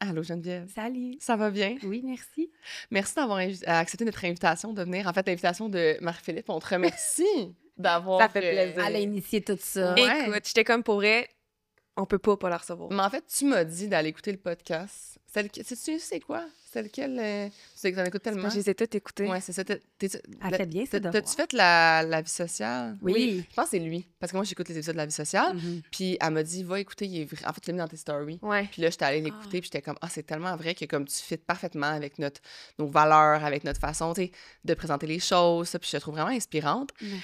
Allô Geneviève. Salut. Ça va bien? Oui, merci. Merci d'avoir accepté notre invitation de venir. En fait, l'invitation de Marie-Philippe. On te remercie d'avoir... Ça fait plaisir. Elle a initié tout ça. Ouais. Écoute, j'étais comme pour vrai, on peut pas la recevoir. Mais en fait, tu m'as dit d'aller écouter le podcast. Tu sais quoi? C'est lequel? Tu sais que t'en écoutes tellement. Je les ai toutes écoutées. Ouais, c'est ça. Elle fait bien ça T'as-tu fait la vie sociale? Oui. Je pense que c'est lui. Parce que moi, j'écoute les épisodes de la vie sociale. Mhm. Puis elle m'a dit, va écouter. En fait, tu l'as mis dans tes stories. Ouais. Puis là, j'étais allée l'écouter, puis j'étais comme, c'est tellement vrai que comme tu fites parfaitement avec nos valeurs, avec notre façon, tu sais, de présenter les choses, ça, puis je te trouve vraiment inspirante. Merci.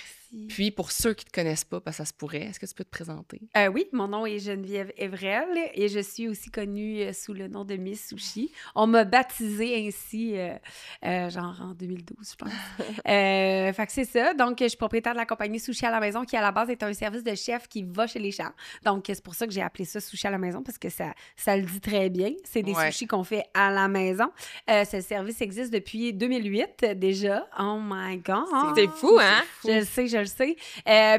Puis pour ceux qui te connaissent pas, parce que ça se pourrait, est-ce que tu peux te présenter? Oui, mon nom est Geneviève Evrel et je suis aussi connue sous le nom de Miss Sushi. On m'a baptisée ainsi, genre en 2012, je pense. Fait que c'est ça. Donc, je suis propriétaire de la compagnie Sushi à la maison qui, à la base, est un service de chef qui va chez les gens. Donc, c'est pour ça que j'ai appelé ça Sushi à la maison parce que ça le dit très bien. C'est des sushis qu'on fait à la maison. Ce service existe depuis 2008 déjà. Oh my God! C'est fou, hein? Je le sais.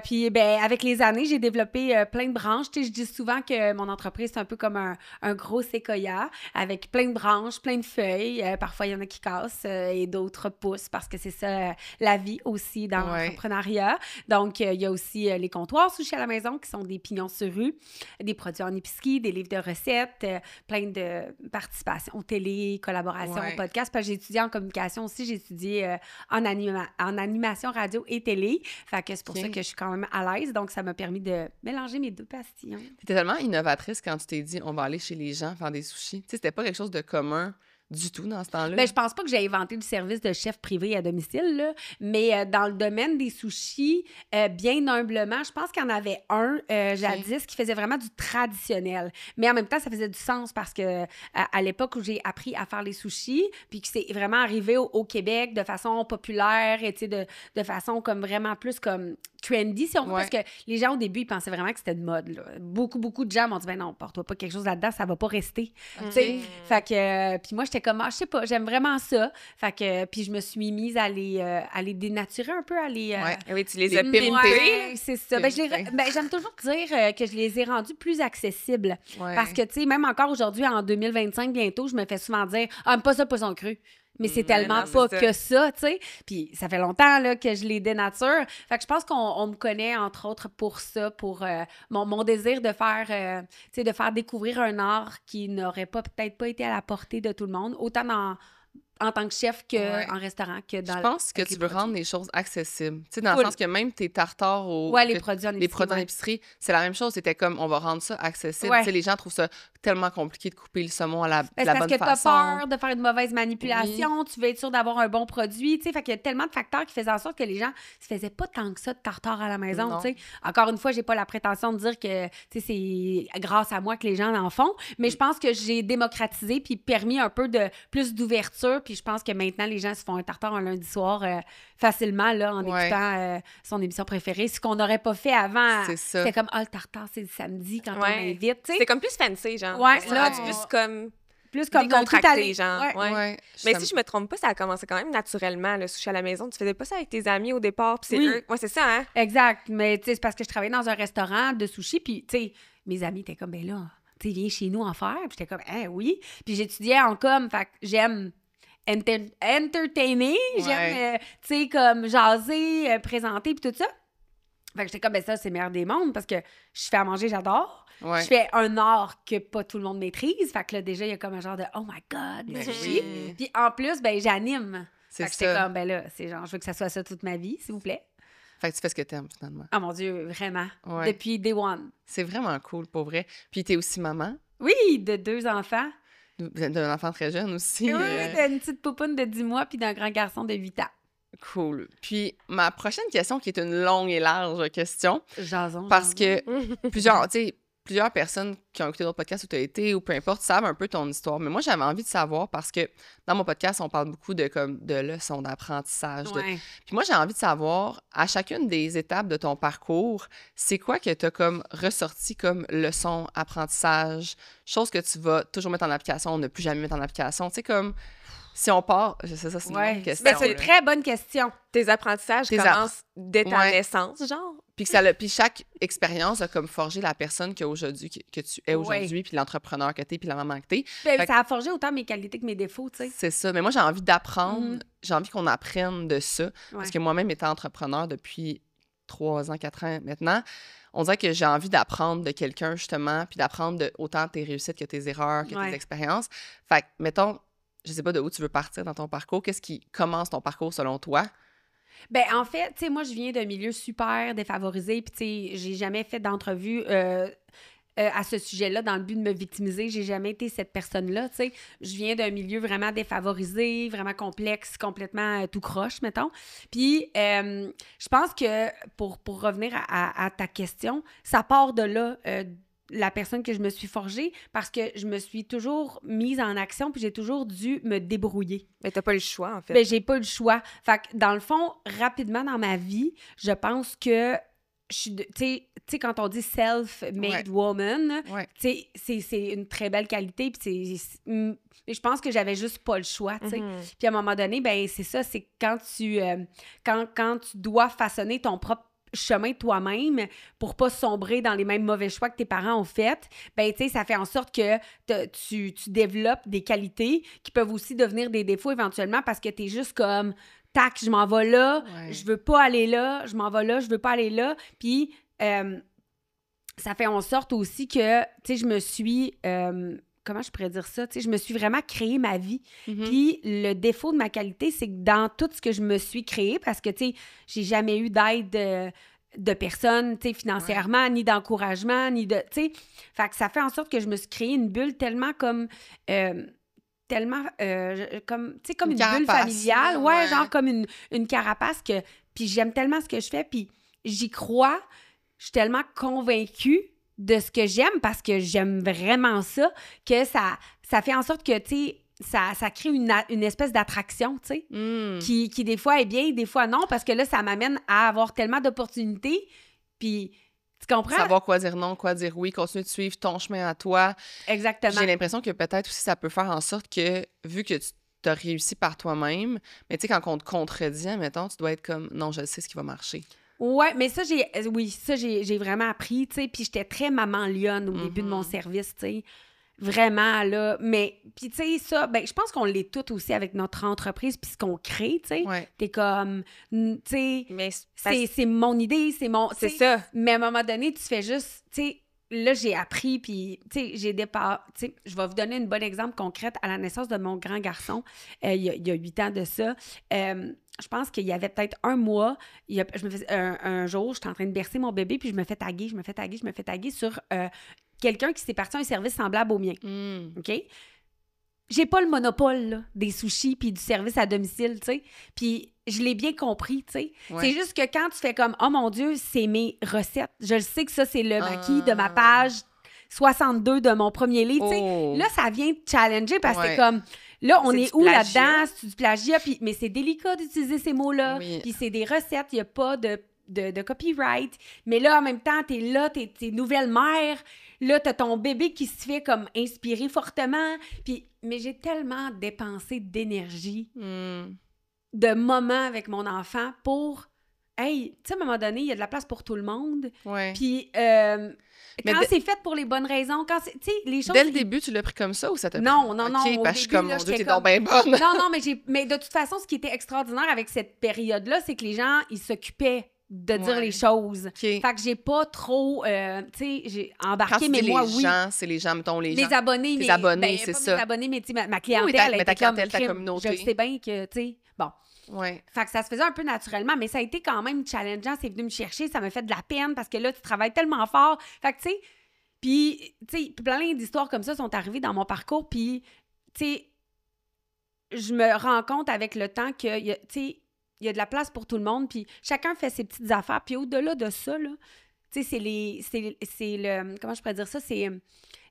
Puis, ben, avec les années, j'ai développé plein de branches. Tu sais, je dis souvent que mon entreprise, c'est un peu comme un gros séquoia avec plein de branches, plein de feuilles. Parfois, il y en a qui cassent et d'autres poussent parce que c'est ça la vie aussi dans l'entrepreneuriat. Donc, il y a aussi les comptoirs sushi à la maison qui sont des pignons sur rue, des produits en épicerie, des livres de recettes, plein de participation télé, collaboration, podcast. Parce que j'ai étudié en communication aussi. J'ai étudié en animation radio et télé. Fait que c'est pour ça que je suis quand même à l'aise. Donc, ça m'a permis de mélanger mes deux pastillons. T'étais tellement innovatrice quand tu t'es dit, on va aller chez les gens faire des sushis. Tu sais, c'était pas quelque chose de commun du tout dans ce temps-là. Ben, je pense pas que j'ai inventé le service de chef privé à domicile, là, mais dans le domaine des sushis, bien humblement, je pense qu'il y en avait un jadis qui faisait vraiment du traditionnel. Mais en même temps, ça faisait du sens parce que à l'époque où j'ai appris à faire les sushis, puis que c'est vraiment arrivé au Québec de façon populaire et de façon comme vraiment plus comme trendy, si on veut, parce que les gens, au début, ils pensaient vraiment que c'était de mode. Là. Beaucoup de gens m'ont dit, ben non, porte-toi pas quelque chose là-dedans, ça va pas rester. Fait que, puis moi, j'étais comme, je sais pas, j'aime vraiment ça. Fait que, puis je me suis mise à les dénaturer un peu, à les... Oui, tu les as pimpés. Ouais, c'est ça. Ben, j'aime toujours dire que je les ai rendus plus accessibles. Parce que, tu sais, même encore aujourd'hui, en 2025, bientôt, je me fais souvent dire, pas ça, poisson cru. Mais c'est tellement pas que ça, tu sais. Puis ça fait longtemps là, que je les dénature. Fait que je pense qu'on me connaît, entre autres, pour ça, pour mon désir de faire, de faire découvrir un art qui n'aurait peut-être pas été à la portée de tout le monde, autant en tant que chef qu'en restaurant, que dans... Je pense que tu veux rendre les choses accessibles. Tu sais, dans le sens que même tes tartares les produits en épicerie, c'est la même chose. C'était comme, on va rendre ça accessible. Tu sais, les gens trouvent ça tellement compliqué de couper le saumon à la bonne façon. Parce que t'as peur de faire une mauvaise manipulation, tu veux être sûr d'avoir un bon produit, tu sais. Fait qu'il y a tellement de facteurs qui faisaient en sorte que les gens se faisaient pas tant que ça de tartare à la maison, tu sais. Encore une fois, j'ai pas la prétention de dire que, tu sais, c'est grâce à moi que les gens en font, mais je pense que j'ai démocratisé puis permis un peu de plus d'ouverture. Puis je pense que maintenant, les gens se font un tartare un lundi soir facilement là, en écoutant son émission préférée. Ce qu'on n'aurait pas fait avant, c'était comme, le tartare, c'est le samedi quand on invite. C'est comme plus fancy, genre. Ouais, là, plus comme décontracté, genre. Ouais. Mais si je me trompe pas, ça a commencé quand même naturellement, le sushi à la maison. Tu faisais pas ça avec tes amis au départ, puis c'est eux. Ouais, c'est ça, hein? Exact. Mais tu sais, c'est parce que je travaillais dans un restaurant de sushi, puis tu sais, mes amis étaient comme, ben là, tu sais, viens chez nous en faire. Puis j'étais comme, oui. Puis j'étudiais en com, fait que j'aime entertainer, j'aime, tu sais, comme jaser, présenter, puis tout ça. Fait que j'étais comme, ben ça, c'est le meilleur des mondes parce que je fais à manger, j'adore. Je fais un art que pas tout le monde maîtrise. Fait que là, déjà, il y a comme un genre de « Oh my God! » Puis en plus, ben j'anime. Fait que j'étais comme, ben là, c'est genre, je veux que ça soit ça toute ma vie, s'il vous plaît. Fait que tu fais ce que t'aimes, finalement. Oh mon Dieu, vraiment. Depuis day one. C'est vraiment cool, pour vrai. Puis t'es aussi maman. Oui, de 2 enfants. D'un enfant très jeune aussi. Oui, d'une petite poupoune de 10 mois puis d'un grand garçon de 8 ans. Cool. Puis ma prochaine question, qui est une longue et large question. Jason. Parce que plusieurs personnes qui ont écouté d'autres podcasts où tu as été, ou peu importe, savent un peu ton histoire. Mais moi, j'avais envie de savoir parce que dans mon podcast, on parle beaucoup de leçons d'apprentissage. Puis moi, j'ai envie de savoir, à chacune des étapes de ton parcours, c'est quoi que tu as comme ressorti comme leçon, apprentissage, chose que tu vas toujours mettre en application, ne plus jamais mettre en application. Tu sais, comme... Si on part, c'est ça, c'est une bonne question. Ben, c'est une très bonne question. Tes apprentissages commencent dès ta naissance, genre? Puis chaque expérience a comme forgé la personne que tu es aujourd'hui, puis l'entrepreneur que t'es, puis la maman que t'es. Ben, ça a forgé autant mes qualités que mes défauts, tu sais. C'est ça. Mais moi, j'ai envie d'apprendre, j'ai envie qu'on apprenne de ça. Parce que moi-même, étant entrepreneur depuis 3 ans, 4 ans maintenant, on dirait que j'ai envie d'apprendre de quelqu'un, justement, puis d'apprendre autant tes réussites que tes erreurs, que tes expériences. Fait que, mettons, je sais pas de où tu veux partir dans ton parcours. Qu'est-ce qui commence ton parcours selon toi? Ben en fait, tu sais, moi, je viens d'un milieu super défavorisé, puis tu sais, j'ai jamais fait d'entrevue à ce sujet-là dans le but de me victimiser. J'ai jamais été cette personne-là, tu sais. Je viens d'un milieu vraiment défavorisé, vraiment complexe, complètement tout croche, mettons. Puis, je pense que, pour revenir à ta question, ça part de là, la personne que je me suis forgée, parce que je me suis toujours mise en action, puis j'ai toujours dû me débrouiller. Mais t'as pas le choix, en fait. Ben, j'ai pas le choix. Fait que, dans le fond, rapidement dans ma vie, je pense que je suis... Tu sais, quand on dit self-made woman, tu sais, c'est une très belle qualité, puis je pense que j'avais juste pas le choix, tu sais. Puis à un moment donné, ben c'est ça, c'est quand tu dois façonner ton propre chemin toi-même pour pas sombrer dans les mêmes mauvais choix que tes parents ont fait, ben tu sais, ça fait en sorte que tu développes des qualités qui peuvent aussi devenir des défauts éventuellement parce que t'es juste comme tac, je m'en vais là, je veux pas aller là, je m'en vais là, je veux pas aller là, puis ça fait en sorte aussi que, tu sais, je me suis... comment je pourrais dire ça? Tu sais, je me suis vraiment créé ma vie. Puis le défaut de ma qualité, c'est que dans tout ce que je me suis créé, parce que, tu sais, j'ai jamais eu d'aide de personne, tu sais, financièrement, ni d'encouragement, ni de... Tu sais, fait que ça fait en sorte que je me suis créé une bulle tellement comme... comme, tu sais, comme une bulle familiale. Ouais, genre comme une carapace que... Puis j'aime tellement ce que je fais, puis j'y crois. Je suis tellement convaincue de ce que j'aime, parce que j'aime vraiment ça, que ça fait en sorte que, tu sais, ça crée une espèce d'attraction, tu sais, qui des fois est bien, des fois non, parce que là, ça m'amène à avoir tellement d'opportunités, puis tu comprends? Savoir quoi dire non, quoi dire oui, continuer de suivre ton chemin à toi. Exactement. J'ai l'impression que peut-être aussi ça peut faire en sorte que, vu que tu as réussi par toi-même, mais tu sais, quand on te contredit, mettons, tu dois être comme, non, je sais ce qui va marcher. Ouais, mais ça, j'ai vraiment appris, tu sais, puis j'étais très maman lionne au début de mon service, tu sais, vraiment, là, mais, puis tu sais, ça, ben, je pense qu'on l'est toutes aussi avec notre entreprise, puis ce qu'on crée, tu sais, t'es comme, tu sais, c'est mon idée, c'est mon... C'est ça. Mais à un moment donné, tu fais juste, tu sais, là, j'ai appris, puis, tu sais, tu sais, je vais vous donner une bonne exemple concrète. À la naissance de mon grand garçon, il y a 8 ans de ça, je pense qu'il y avait peut-être un mois, un jour, j'étais en train de bercer mon bébé, puis je me fais taguer sur quelqu'un qui s'est parti à un service semblable au mien. OK? J'ai pas le monopole, là, des sushis puis du service à domicile, tu sais. Puis je l'ai bien compris, tu sais. C'est juste que quand tu fais comme « Oh mon Dieu, c'est mes recettes. Je le sais que ça, c'est le maquis de ma page 62 de mon premier livre. » Tu sais, là, ça vient te challenger parce que c'est comme... Là, on est où là-dedans? C'est du plagiat, mais c'est délicat d'utiliser ces mots-là. Puis c'est des recettes, il n'y a pas de copyright. Mais là, en même temps, t'es là, t'es nouvelle mère. Là, t'as ton bébé qui se fait comme inspirer fortement. Mais j'ai tellement dépensé d'énergie, de moments avec mon enfant pour... Hey, tu sais, à un moment donné, il y a de la place pour tout le monde. Puis... quand c'est fait pour les bonnes raisons, quand c'est, tu sais, les choses... Dès le début, tu l'as pris comme ça ou ça t'a pris? Non, OK, parce que je suis comme, là, mon Dieu, t'es donc bien bonne. Non, mais de toute façon, ce qui était extraordinaire avec cette période-là, c'est que les gens, ils s'occupaient de dire les choses. Fait que j'ai pas trop, tu sais, j'ai embarqué, mais moi, oui. C'est les gens, mettons, les abonnés. Les abonnés, c'est ça. Mes abonnés, mais tu sais, ma clientèle, mais ta clientèle, ta communauté. Je sais bien que, tu sais, bon. Fait que ça se faisait un peu naturellement, mais ça a été quand même challengeant. C'est venu me chercher, ça m'a fait de la peine parce que là, tu travailles tellement fort. Fait que, tu sais, puis, tu sais, plein d'histoires comme ça sont arrivées dans mon parcours, puis, tu sais, je me rends compte avec le temps que, tu sais, il y a de la place pour tout le monde, puis chacun fait ses petites affaires. Puis au-delà de ça, là, tu sais, c'est le... Comment je pourrais dire ça? C'est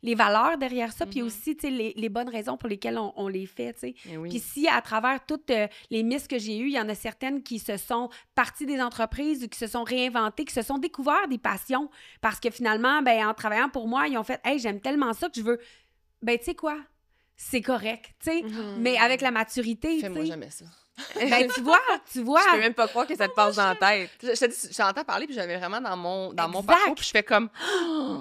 les valeurs derrière ça, puis aussi, tu sais, les bonnes raisons pour lesquelles on les fait, tu sais. Puis si, à travers toutes les misses que j'ai eues, il y en a certaines qui se sont parties des entreprises ou qui se sont réinventées, qui se sont découvertes des passions, parce que finalement, ben en travaillant pour moi, ils ont fait « Hey, j'aime tellement ça que je veux... » Ben, tu sais quoi? c'est correct, tu sais. Mais avec la maturité, Fais-moi jamais ça. Ben, tu vois. Je peux même pas croire que ça te passe dans la tête. Je te dis, j'entends parler, puis j'avais vraiment dans mon Exact. parcours, puis je fais comme...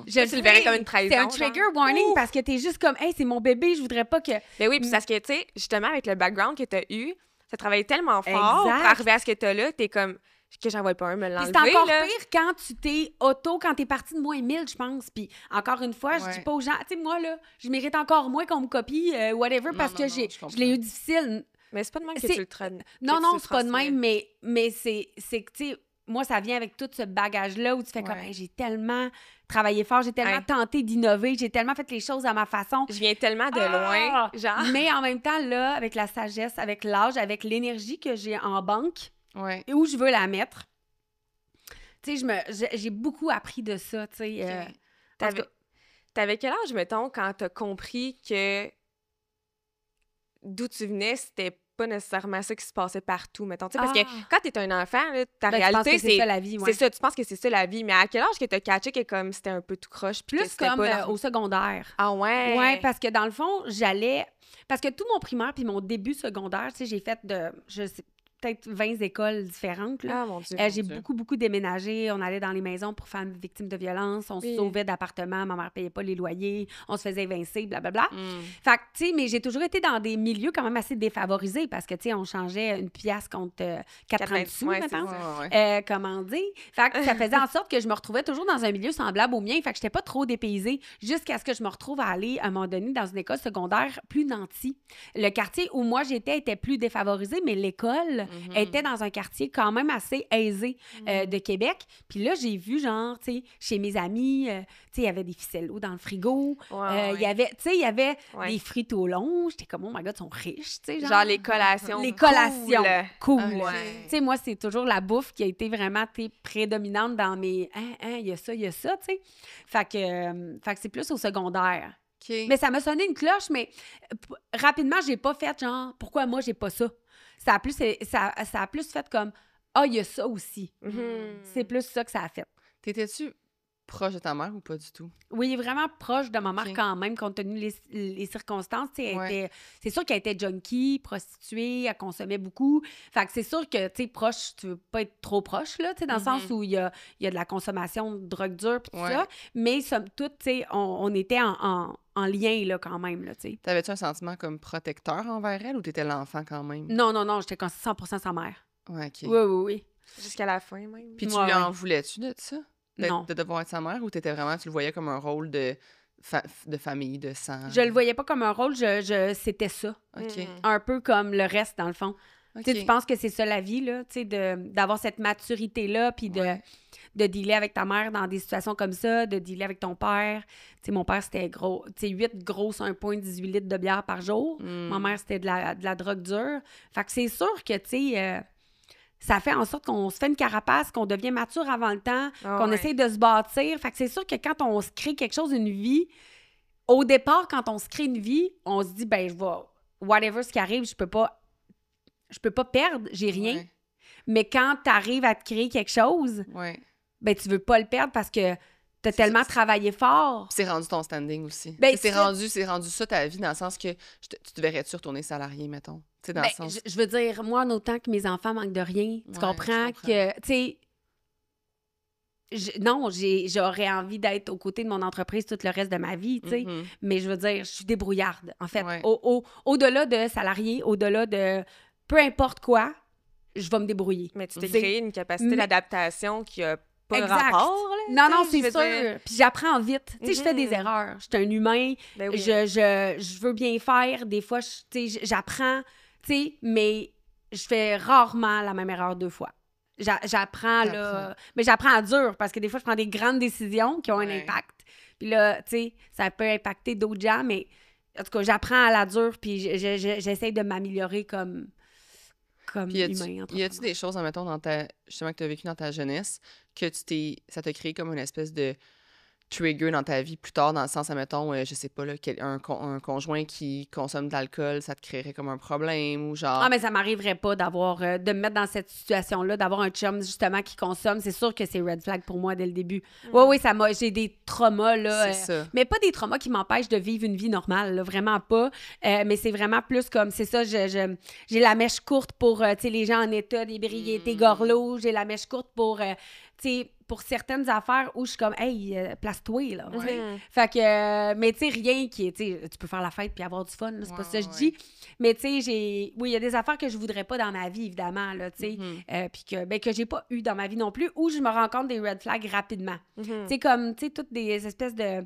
Tu le verrais comme une trahison. C'est un trigger warning parce que t'es juste comme, hey, c'est mon bébé, je voudrais pas que... Ben oui, puis parce que, tu sais, justement, avec le background que t'as eu, ça travaillait tellement fort Exact. pour arriver à ce que t'as là, t'es comme, que j'en vois pas un me Puis l'enlever, c'est encore là. pire quand tu t'es quand t'es parti de moins 1000, je pense. Puis encore une fois, je dis pas aux gens, tu sais, moi, là, je mérite encore moins qu'on me copie, whatever, parce que je l'ai eu difficile. Mais c'est pas de même que tu le traînes. Non, c'est pas de même, mais c'est que, tu sais, moi, ça vient avec tout ce bagage-là où tu fais comme, hey, j'ai tellement travaillé fort, j'ai tellement tenté d'innover, j'ai tellement fait les choses à ma façon. Je viens tellement de loin, genre. Mais en même temps, là, avec la sagesse, avec l'âge, avec l'énergie que j'ai en banque, et où je veux la mettre, tu sais, j'ai beaucoup appris de ça, tu sais. T'avais quel âge, mettons, quand t'as compris que d'où tu venais, c'était pas nécessairement ça qui se passait partout, mettons. Parce que quand t'es un enfant, là, ta réalité, c'est ça la vie. C'est ça, tu penses que c'est ça la vie. Mais à quel âge que t'as catché que comme c'était un peu tout croche? Plus comme au secondaire. Ah ouais? Ouais, parce que dans le fond, parce que tout mon primaire puis mon début secondaire, tu sais, j'ai fait peut-être 20 écoles différentes. Là. Ah, mon Dieu. J'ai beaucoup déménagé. On allait dans les maisons pour femmes victimes de violence. On se sauvait d'appartements. Ma mère payait pas les loyers. On se faisait évincer, blablabla. Fait que, tu sais, mais j'ai toujours été dans des milieux quand même assez défavorisés parce que, tu sais, on changeait une pièce contre 4,30 sous, maintenant. Comment dire? Fait que ça faisait en sorte que je me retrouvais toujours dans un milieu semblable au mien. Fait que j'étais pas trop dépaysée jusqu'à ce que je me retrouve à aller, à un moment donné, dans une école secondaire plus nantie. Le quartier où moi j'étais était plus défavorisé, mais l'école était dans un quartier quand même assez aisé de Québec. Puis là, j'ai vu, genre, tu sais, chez mes amis, tu sais, il y avait des ficelles d'eau dans le frigo. Il y avait, tu sais, il y avait des frites au long. J'étais comme, oh my God, ils sont riches, tu sais. Genre les collations. Les collations. Cool. Ouais. Tu sais, moi, c'est toujours la bouffe qui a été vraiment, prédominante dans mes, il y a ça, tu sais. Fait que c'est plus au secondaire. Okay. Mais ça m'a sonné une cloche, mais rapidement, j'ai pas fait genre, pourquoi moi, j'ai pas ça? Ça a plus fait comme, il y a ça aussi. C'est plus ça que ça a fait. T'étais-tu proche de ta mère ou pas du tout? Oui, vraiment proche de ma mère quand même, compte tenu les circonstances. C'est sûr qu'elle était junkie, prostituée, elle consommait beaucoup. Fait que c'est sûr que, tu sais, proche, tu veux pas être trop proche, là, tu sais, dans le sens où il y a de la consommation de drogue dure pis tout ça. Mais somme toute, tu sais, on était en lien, là, quand même, là, tu sais. T'avais-tu un sentiment comme protecteur envers elle ou t'étais l'enfant quand même? Non, j'étais 100% sa mère. Ouais, OK. Oui. Jusqu'à la fin, même. Puis tu lui en voulais-tu de ça? Non. De devoir être sa mère ou tu le voyais comme un rôle de famille, de sang? Je le voyais pas comme un rôle, c'était ça. OK. Un peu comme le reste, dans le fond. Okay. Tu penses que c'est ça la vie, là, tu sais, d'avoir cette maturité-là, puis de dealer avec ta mère dans des situations comme ça, de dealer avec ton père. Tu sais, mon père, c'était gros, tu sais, 8 grosses 1,18 litres de bière par jour. Ma mère, c'était de la drogue dure. Fait que c'est sûr que, tu sais... ça fait en sorte qu'on se fait une carapace, qu'on devient mature avant le temps, qu'on essaie de se bâtir. Fait que c'est sûr que quand on se crée quelque chose, une vie, au départ, quand on se crée une vie, on se dit, ben je vais, whatever ce qui arrive, je peux pas perdre, j'ai rien. Ouais. Mais quand tu arrives à te créer quelque chose, ben tu veux pas le perdre parce que t'as tellement travaillé fort. C'est rendu ton standing aussi. Ben, c'est rendu ça ta vie, dans le sens que tu te verrais-tu retourner salarié, mettons? Dans le sens... je veux dire, moi, en autant que mes enfants manquent de rien, tu comprends que, tu sais, j'aurais envie d'être aux côtés de mon entreprise tout le reste de ma vie, tu sais. Mais je veux dire, je suis débrouillarde, en fait. Au-delà de salarié, au-delà de peu importe quoi, je vais me débrouiller. Mais tu t'es créé une capacité d'adaptation qui a pas de rapport, là. Non, c'est sûr. Puis j'apprends vite. Tu sais, je fais des erreurs. Je suis un humain. Ben oui. Je veux bien faire. Des fois, tu sais, j'apprends, tu sais, mais je fais rarement la même erreur 2 fois. J'apprends, là... Mais j'apprends à dur, parce que des fois, je prends des grandes décisions qui ont un impact. Puis là, tu sais, ça peut impacter d'autres gens, mais en tout cas, j'apprends à la dure, puis j'essaie de m'améliorer comme humain. Y a-tu des choses, admettons, justement, que tu as vécu dans ta jeunesse, que ça t'a créé comme une espèce de trigger dans ta vie plus tard, dans le sens, admettons, je sais pas, là, un conjoint qui consomme de l'alcool, ça te créerait comme un problème ou genre... Ah, mais ça m'arriverait pas de me mettre dans cette situation-là, d'avoir un chum, justement, qui consomme. C'est sûr que c'est red flag pour moi dès le début. Oui, j'ai des traumas, là. C'est ça. Mais pas des traumas qui m'empêchent de vivre une vie normale, là, vraiment pas. Mais c'est vraiment plus comme, c'est ça, j'ai la mèche courte pour, tu sais, les gens en état d'ébriété gorlot. J'ai la mèche courte pour, tu sais, pour certaines affaires où je suis comme, hey, place-toi, là. Fait que, mais tu sais, rien qui est, tu sais, tu peux faire la fête puis avoir du fun, là, c'est pas ça que je dis. Mais tu sais, oui, il y a des affaires que je voudrais pas dans ma vie, évidemment, là, tu sais, puis que j'ai pas eu dans ma vie non plus, où je me rends compte des red flags rapidement. Tu sais, comme, tu sais, toutes des espèces de,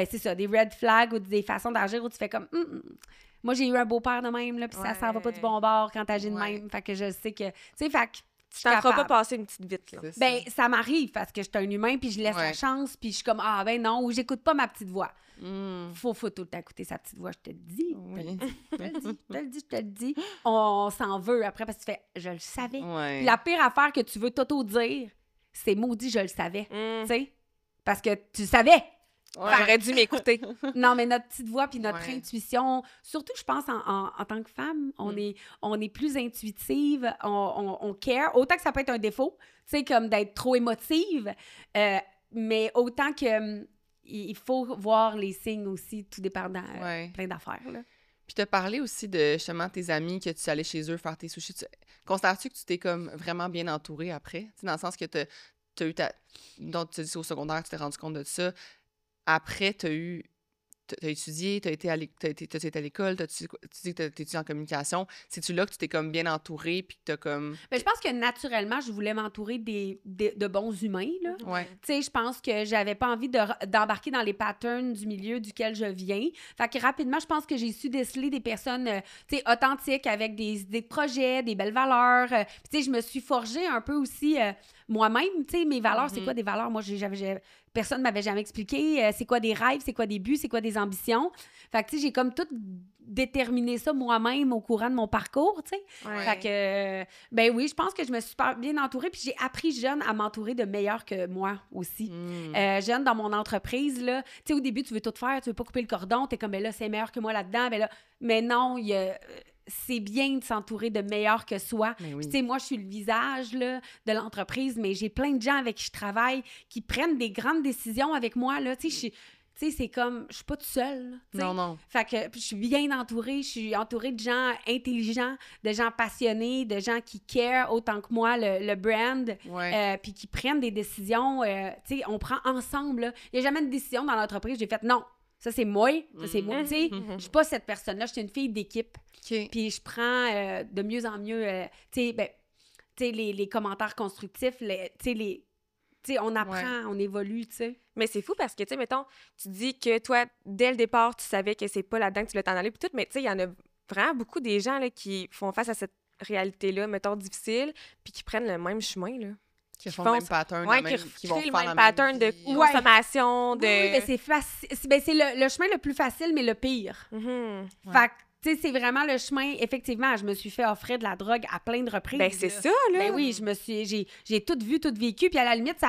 c'est ça, des red flags ou des façons d'agir où tu fais comme, moi, j'ai eu un beau-père de même, là, puis ça s'en va pas du bon bord quand t'agis de même. Fait que je sais que, tu sais, fait que tu t'en feras pas passer une petite vite, là. Ça m'arrive parce que je suis un humain, puis je laisse la chance, puis je suis comme, ah, ben non, ou j'écoute pas ma petite voix. Faut tout le temps écouter sa petite voix, je te le dis. Je te le dis. On s'en veut après parce que tu fais, je le savais. Puis la pire affaire que tu veux t'auto-dire, c'est maudit, je le savais. Tu sais? Parce que tu savais. J'aurais dû m'écouter. Non, mais notre petite voix puis notre intuition, surtout, je pense, en tant que femme, on est plus intuitive, on care. Autant que ça peut être un défaut, tu sais, comme d'être trop émotive, mais autant que il faut voir les signes aussi, tout dépendant, plein d'affaires, là. Puis t'as parlé aussi de, justement, tes amis, que tu allais chez eux faire tes sushis. Considères-tu que tu t'es comme vraiment bien entourée après? T'sais, dans le sens que t'as eu donc, tu as dit au secondaire, tu t'es rendu compte de ça. Après, t'as étudié, t'as été à l'école, tu dis que t'as étudié en communication. C'est-tu là que tu t'es comme bien entourée puis que t'as comme... Je pense que naturellement, je voulais m'entourer de bons humains, là. Tu sais, je pense que j'avais pas envie d'embarquer dans les patterns du milieu duquel je viens. Fait que rapidement, je pense que j'ai su déceler des personnes, tu sais, authentiques, avec des idées de projet, des belles valeurs. Tu sais, je me suis forgée un peu aussi moi-même, tu sais, mes valeurs, c'est quoi des valeurs? Moi, personne ne m'avait jamais expliqué c'est quoi des rêves, c'est quoi des buts, c'est quoi des ambitions. Fait que, tu sais, j'ai comme tout déterminé ça moi-même au courant de mon parcours, tu sais. Fait que, oui, je pense que je me suis super bien entourée, puis j'ai appris jeune à m'entourer de meilleurs que moi aussi. Jeune, dans mon entreprise, là, tu sais, au début, tu veux tout faire, tu veux pas couper le cordon, t'es comme, ben là, c'est meilleur que moi là-dedans, ben là, mais non, c'est bien de s'entourer de meilleurs que soi. Tu sais, moi, je suis le visage là, de l'entreprise, mais j'ai plein de gens avec qui je travaille qui prennent des grandes décisions avec moi, là. Tu sais, c'est comme, je suis pas toute seule. Là, non. Fait que je suis bien entourée. Je suis entourée de gens intelligents, de gens passionnés, de gens qui care autant que moi le brand, puis qui prennent des décisions. Tu sais, on prend ensemble. Il n'y a jamais de décision dans l'entreprise. J'ai fait non. Ça, c'est moi. Ça, c'est moi. Tu sais, je suis pas cette personne-là. Je suis une fille d'équipe. Puis je prends de mieux en mieux, tu sais, les commentaires constructifs, tu sais, on apprend, on évolue, tu sais. Mais c'est fou parce que, tu sais, mettons, tu dis que toi, dès le départ, tu savais que c'est pas là-dedans que tu voulais t'en aller, puis tout, mais tu sais, il y en a vraiment beaucoup des gens, là, qui font face à cette réalité-là, mettons, difficile, puis qui prennent le même chemin, là. Qui font le même pattern, qui vont faire le même pattern de consommation, de... Oui, mais c'est facile. C'est le chemin le plus facile, mais le pire. Fait que, tu sais, c'est vraiment le chemin. Effectivement, je me suis fait offrir de la drogue à plein de reprises. Ben, c'est ça, là. Ben oui, j'ai tout vu, tout vécu. Puis à la limite,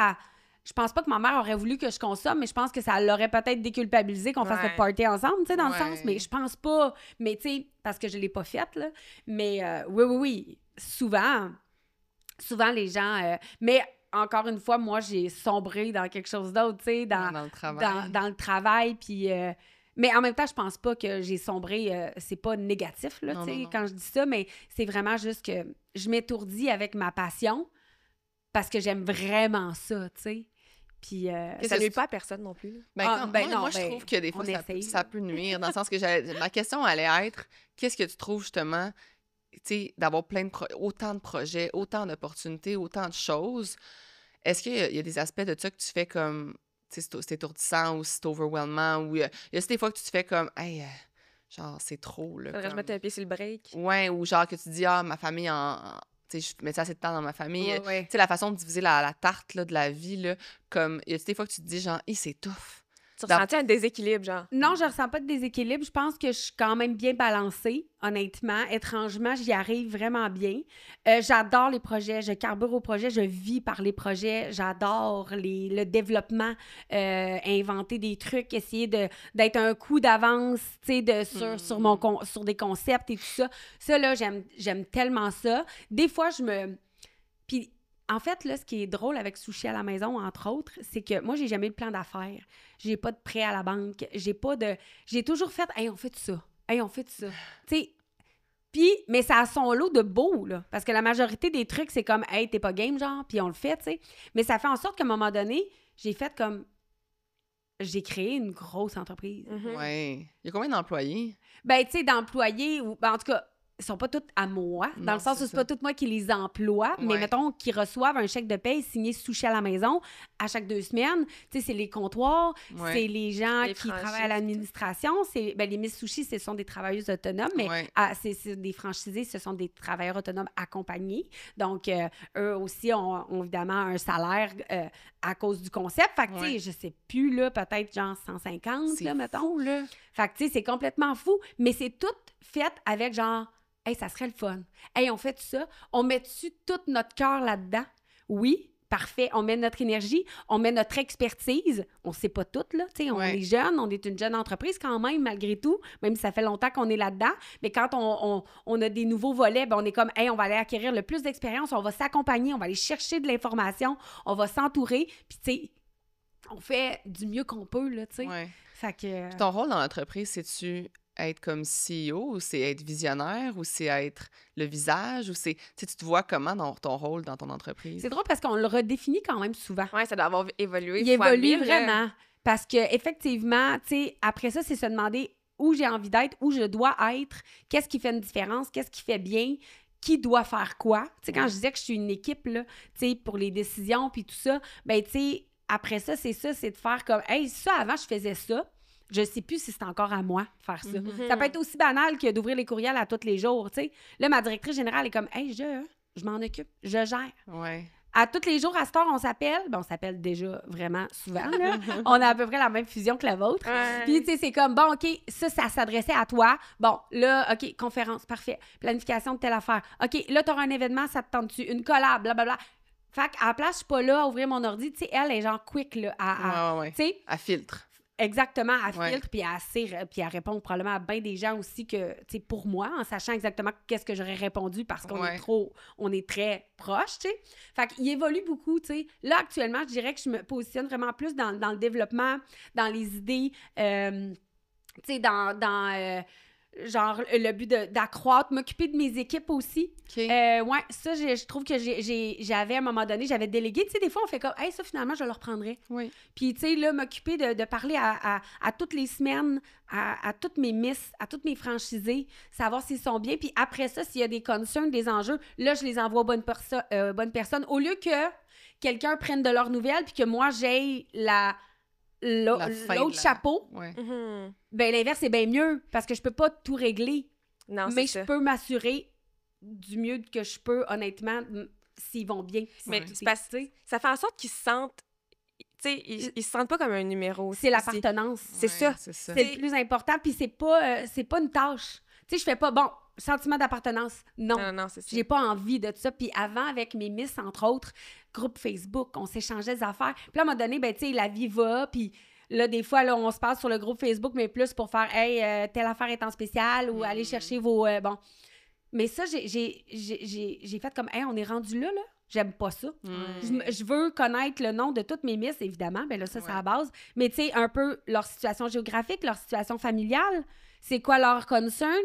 je pense pas que ma mère aurait voulu que je consomme, mais je pense que ça l'aurait peut-être déculpabilisé qu'on fasse notre party ensemble, tu sais, dans le sens. Mais je pense pas. Mais, tu sais, parce que je l'ai pas faite, là. Mais oui. Souvent, les gens... mais encore une fois, moi, j'ai sombré dans quelque chose d'autre, tu sais, dans le travail. Dans le travail, puis... mais en même temps, je pense pas que j'ai sombré... c'est pas négatif, là, tu sais, quand je dis ça, mais c'est vraiment juste que je m'étourdis avec ma passion parce que j'aime vraiment ça, tu sais. Puis... ça nuit pas à personne non plus. Moi, je trouve que des fois, ça peut nuire, dans le sens que ma question allait être, qu'est-ce que tu trouves, justement... tu sais, d'avoir autant de projets, autant d'opportunités, autant de choses, est-ce qu'il y a des aspects de ça que tu fais comme, tu sais, c'est étourdissant ou c'est overwhelmant, ou il y a des fois que tu te fais comme, hey, genre, c'est trop, là. Faudrait que je mette un pied sur le break. Ouais, ou genre que tu dis, ma famille tu sais, je mets assez de temps dans ma famille. Tu sais, la façon de diviser la tarte, là, de la vie, là, comme, il y a des fois que tu te dis, genre, hey, c'est tough. Tu ressens-tu un déséquilibre, genre? Non, je ressens pas de déséquilibre. Je pense que je suis quand même bien balancée, honnêtement. Étrangement, j'y arrive vraiment bien. J'adore les projets, je carbure aux projets, je vis par les projets. J'adore le développement, inventer des trucs, essayer d'être un coup d'avance, tu sais, sur des concepts et tout ça. Ça, là, j'aime tellement ça. Des fois, Puis, en fait, là, ce qui est drôle avec Sushi à la maison, entre autres, c'est que moi, j'ai jamais eu de plan d'affaires. J'ai pas de prêt à la banque. J'ai toujours fait « Hey, on fait ça. Hey, on fait ça. » Tu sais, puis, mais ça a son lot de beau, là. Parce que la majorité des trucs, c'est comme « Hey, t'es pas game, genre, puis on le fait, tu sais. » Mais ça fait en sorte qu'à un moment donné, j'ai fait comme... J'ai créé une grosse entreprise. Ouais. Il y a combien d'employés? Ben, tu sais, d'employés, ou en tout cas... Ils sont pas tous à moi, dans le sens où c'est pas tous moi qui les emploie, mais mettons qu'ils reçoivent un chèque de paye signé Sushi à la maison à chaque 2 semaines. Tu sais, c'est les comptoirs, c'est les gens qui travaillent à l'administration. Les Miss Sushi, ce sont des travailleuses autonomes, mais c'est des franchisés, ce sont des travailleurs autonomes accompagnés. Donc, eux aussi ont évidemment un salaire à cause du concept. Fait que, tu sais, je sais plus, là, peut-être genre 150, là, mettons. Là. Fait que, tu sais, c'est complètement fou, mais c'est tout fait avec genre... Hey, ça serait le fun. Hey, on fait tout ça. On met-tu tout notre cœur là-dedans? Oui, parfait. On met notre énergie, on met notre expertise. On sait pas tout, là. Tu sais, on est jeune, on est une jeune entreprise quand même, malgré tout, même si ça fait longtemps qu'on est là-dedans. Mais quand on a des nouveaux volets, ben on est comme, hey, on va aller acquérir le plus d'expérience, on va s'accompagner, on va aller chercher de l'information, on va s'entourer. Puis, tu sais, on fait du mieux qu'on peut, là, tu sais. Ouais. Fait que... Ton rôle dans l'entreprise, c'est-tu être comme CEO ou c'est être visionnaire ou c'est être le visage ou c'est... Tu te vois comment dans ton rôle dans ton entreprise? C'est drôle parce qu'on le redéfinit quand même souvent. Oui, ça doit avoir évolué. Il évolue vraiment. Parce que effectivement, tu sais, après ça, c'est se demander où j'ai envie d'être, où je dois être, qu'est-ce qui fait une différence, qu'est-ce qui fait bien, qui doit faire quoi. Tu sais, quand je disais que je suis une équipe, là, tu sais, pour les décisions puis tout ça, ben tu sais, après ça, c'est de faire comme, hey, ça, avant, je faisais ça. Je sais plus si c'est encore à moi de faire ça. Ça peut être aussi banal que d'ouvrir les courriels à tous les jours, tu sais. Là, ma directrice générale est comme, hey, je m'en occupe, je gère. Ouais. À tous les jours, à cette heure, on s'appelle. Ben, on s'appelle déjà vraiment souvent, là. On a à peu près la même fusion que la vôtre. Puis, tu sais, c'est comme, bon, OK, ça s'adressait à toi. Bon, là, OK, conférence, parfait. Planification de telle affaire. OK, là, t'auras un événement, ça te tente-tu? Une collab, blablabla. Fait qu'à la place, je suis pas là à ouvrir mon ordi. Tu sais, elle est genre quick, là. Tu sais, à filtre. Exactement, elle filtre, puis elle répond probablement à bien des gens aussi que, tu sais, pour moi, en sachant exactement qu'est-ce que j'aurais répondu parce qu'on on est très proches, tu sais. Fait qu'il évolue beaucoup, tu sais. Là, actuellement, je dirais que je me positionne vraiment plus dans le développement, dans les idées, tu sais, genre le but d'accroître, m'occuper de mes équipes aussi. Ouais, ça, je trouve que j'avais à un moment donné, j'avais délégué. Tu sais, des fois, on fait comme, hey, ça, finalement, je le reprendrai. Oui. Puis, tu sais, là, m'occuper de parler à toutes les semaines, à toutes mes miss, à toutes mes franchisés, savoir s'ils sont bien. Puis après ça, s'il y a des concerns, des enjeux, là, je les envoie aux bonnes personnes. Au lieu que quelqu'un prenne de leurs nouvelles puis que moi, j'aie l'autre chapeau, ben l'inverse c'est bien mieux parce que je peux pas tout régler, mais je peux m'assurer du mieux que je peux, honnêtement, s'ils vont bien. Mais ça fait en sorte qu'ils se sentent, tu sais, ils se sentent pas comme un numéro. C'est l'appartenance. C'est ça. C'est le plus important, puis c'est pas une tâche. Tu sais, je fais pas, bon, sentiment d'appartenance. Non, c'est ça. J'ai pas envie de tout ça. Puis avant, avec mes miss, entre autres, groupe Facebook, on s'échangeait des affaires. Puis là, à un moment donné, ben, tu sais, la vie va, puis là, des fois, là, on se passe sur le groupe Facebook, mais plus pour faire, hey, telle affaire est en spécial, ou aller chercher vos... bon. Mais ça, j'ai fait comme, hey, on est rendu là. J'aime pas ça. Je veux connaître le nom de toutes mes miss, évidemment. Ben là, ça, c'est à la base. Mais tu sais, un peu leur situation géographique, leur situation familiale. C'est quoi leur concern?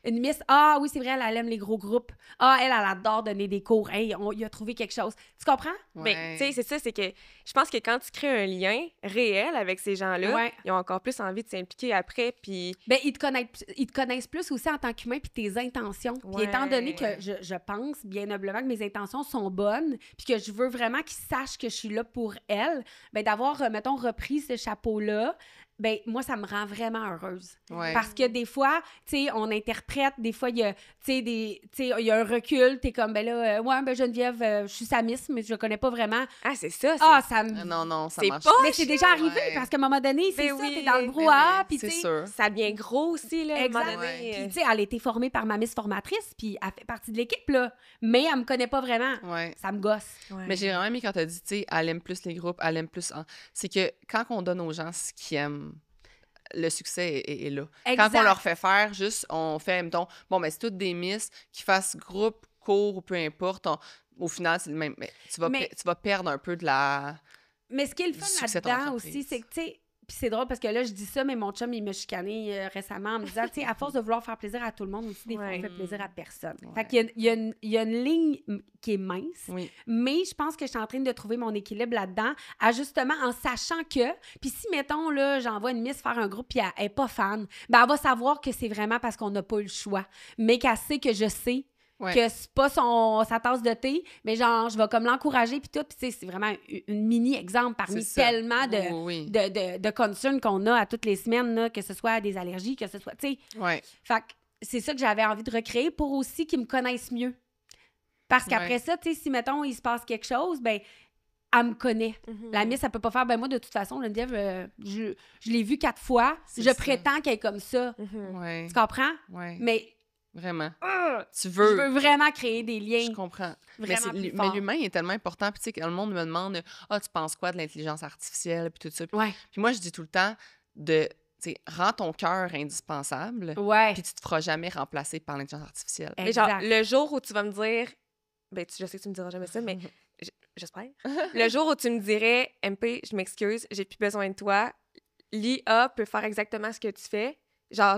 Une miss, ah oui, c'est vrai, elle aime les gros groupes. Ah, elle adore donner des cours. Hey, il a trouvé quelque chose. Tu comprends? Mais tu sais, c'est ça, c'est que je pense que quand tu crées un lien réel avec ces gens-là, ils ont encore plus envie de s'impliquer après, puis... Ben, ils te connaissent plus aussi en tant qu'humain, puis tes intentions. Puis étant donné que je pense, bien noblement, que mes intentions sont bonnes, puis que je veux vraiment qu'ils sachent que je suis là pour elles, ben d'avoir, mettons, repris ce chapeau-là, ben moi, ça me rend vraiment heureuse. Ouais. Parce que des fois, tu sais, on interprète, des fois, il y a, il y a un recul, t'es comme, ben là, ouais, ben Geneviève, je suis sa miss, mais je la connais pas vraiment. Ah, c'est ça. Ah, ça me... Non, ça C'est marche pas- Mais c'est déjà arrivé, Ouais. parce qu'à un moment donné, c'est Ben ça, oui, t'es dans le ben brouhaha, oui, puis c'est tu sais... sûr. Ça devient gros aussi, là, à un moment Exact. donné. Puis, tu sais, elle a été formée par ma miss formatrice, puis elle fait partie de l'équipe, là. Mais elle me connaît pas vraiment. Ouais. Ça me gosse. Ouais. Mais j'ai vraiment aimé quand t'as dit, tu sais, elle aime plus les groupes, elle aime plus... C'est que quand on donne aux gens ce qu'ils aiment, le succès est là. Exact. Quand on leur fait faire, juste, on fait, mettons, bon, mais c'est toutes des miss qui fassent groupe, cours ou peu importe, au final, c'est le même. Mais tu vas perdre un peu de la... Mais ce qui est le du fun succès de ton là-dedans entreprise. aussi, c'est que, tu sais, puis c'est drôle parce que là, je dis ça, mais mon chum, il m'a chicané récemment en me disant, tu sais, à force de vouloir faire plaisir à tout le monde aussi, des fois, Ouais. on fait plaisir à personne. Ouais. Fait qu'il y a une ligne qui est mince, Oui. mais je pense que je suis en train de trouver mon équilibre là-dedans, à justement, en sachant que, puis si, mettons, là, j'envoie une miss faire un groupe puis elle est pas fan, ben elle va savoir que c'est vraiment parce qu'on n'a pas eu le choix, mais qu'elle sait que je sais Ouais. que c'est pas sa tasse de thé, mais genre, je vais comme l'encourager, puis tout, puis tu sais, c'est vraiment une mini-exemple parmi C'est ça. tellement Oui. de concerns qu'on a à toutes les semaines, là, que ce soit des allergies, que ce soit, tu sais. Ouais. Fait que c'est ça que j'avais envie de recréer pour aussi qu'ils me connaissent mieux. Parce qu'après Ouais. ça, tu sais, si, mettons, il se passe quelque chose, ben elle me connaît. Mhm. La miss, elle peut pas faire, ben moi, de toute façon, Geneviève, je l'ai vue 4 fois, C'est je ça. prétends qu'elle est comme ça. Mhm. Ouais. Tu comprends? Ouais. Mais Vraiment. je Tu veux... veux vraiment créer des liens. Je comprends. Mais, Vraiment plus mais forts. l'humain est tellement important. Puis, tu sais, quand le monde me demande « Ah, tu penses quoi de l'intelligence artificielle? » Puis tout ça. Ouais. Puis moi, je dis tout le temps de... Tu sais, rends ton cœur indispensable, Ouais. puis tu te feras jamais remplacer par l'intelligence artificielle. Mais genre, Exact. le jour où tu vas me dire... Ben, je sais que tu me diras jamais ça, mais j'espère. Le jour où tu me dirais, MP, je m'excuse, j'ai plus besoin de toi, l'IA peut faire exactement ce que tu fais. Genre,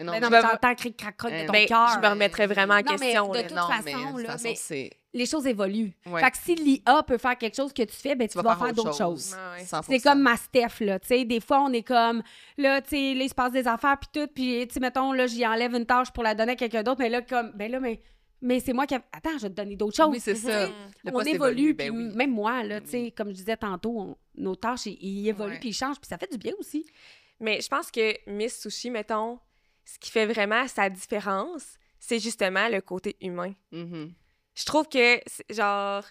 Mais non, Ben non, mais- mais t'entends cric-crac-croc de ton ben, cœur. je me remettrais vraiment en Non, mais question. de là. toute non, façon, mais de toute là, façon, mais- c'est... Les choses évoluent. Ouais. Fait que si l'IA peut faire quelque chose que tu fais, ben tu vas faire autre d'autres chose. choses. Ouais, ouais. 100%. C'est comme ma Steph, là, tu sais, des fois, on est comme, là, tu sais, là, il se passe des affaires, puis tout, puis, tu sais, mettons, là, j'y enlève une tâche pour la donner à quelqu'un d'autre, mais là, comme, ben là, mais c'est moi qui... Attends, je vais te donner d'autres choses. Oui, c'est ça. Mhm. Le On poste évolue, ben puis oui. même moi, là, Ben tu sais, oui. comme je disais tantôt, nos tâches, ils évoluent, Ouais. puis ils changent, puis ça fait du bien aussi. Mais je pense que Miss Sushi, mettons, ce qui fait vraiment sa différence, c'est justement le côté humain. Mhm. Je trouve que, genre,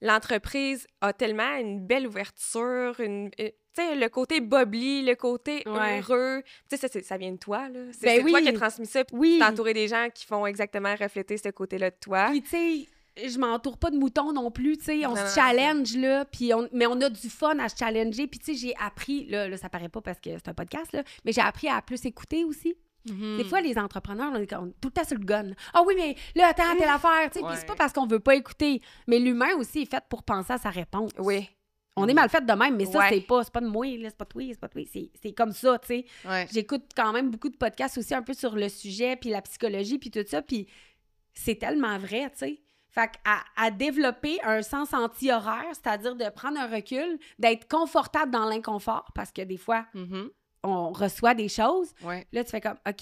l'entreprise a tellement une belle ouverture, tu sais, le côté bubbly, le côté Ouais. heureux. Tu sais, ça vient de toi, là. C'est Ben toi oui. qui as transmis ça, puis Oui. tu t'es entouré des gens qui font exactement refléter ce côté-là de toi. Puis, tu sais, je m'entoure pas de moutons non plus, tu sais. On Non, se non, challenge, là, puis mais on a du fun à se challenger. Puis, tu sais, j'ai appris, là, ça paraît pas parce que c'est un podcast, là, mais j'ai appris à plus écouter aussi. Mhm. Des fois, les entrepreneurs, on est tout le temps sur le gun. Ah oui, mais là, attends, telle affaire, tu sais. Puis, c'est Ouais. pas parce qu'on veut pas écouter. Mais l'humain aussi est fait pour penser à sa réponse. Oui. On est mal fait de même, mais ça, Ouais. c'est pas de moi, là, c'est pas de toi, c'est comme ça, tu sais. Ouais. J'écoute quand même beaucoup de podcasts aussi un peu sur le sujet, puis la psychologie, puis tout ça, puis c'est tellement vrai, tu sais. Fait à développer un sens anti-horaire, c'est-à-dire de prendre un recul, d'être confortable dans l'inconfort, parce que des fois, Mhm. on reçoit des choses. Ouais. Là, tu fais comme, OK,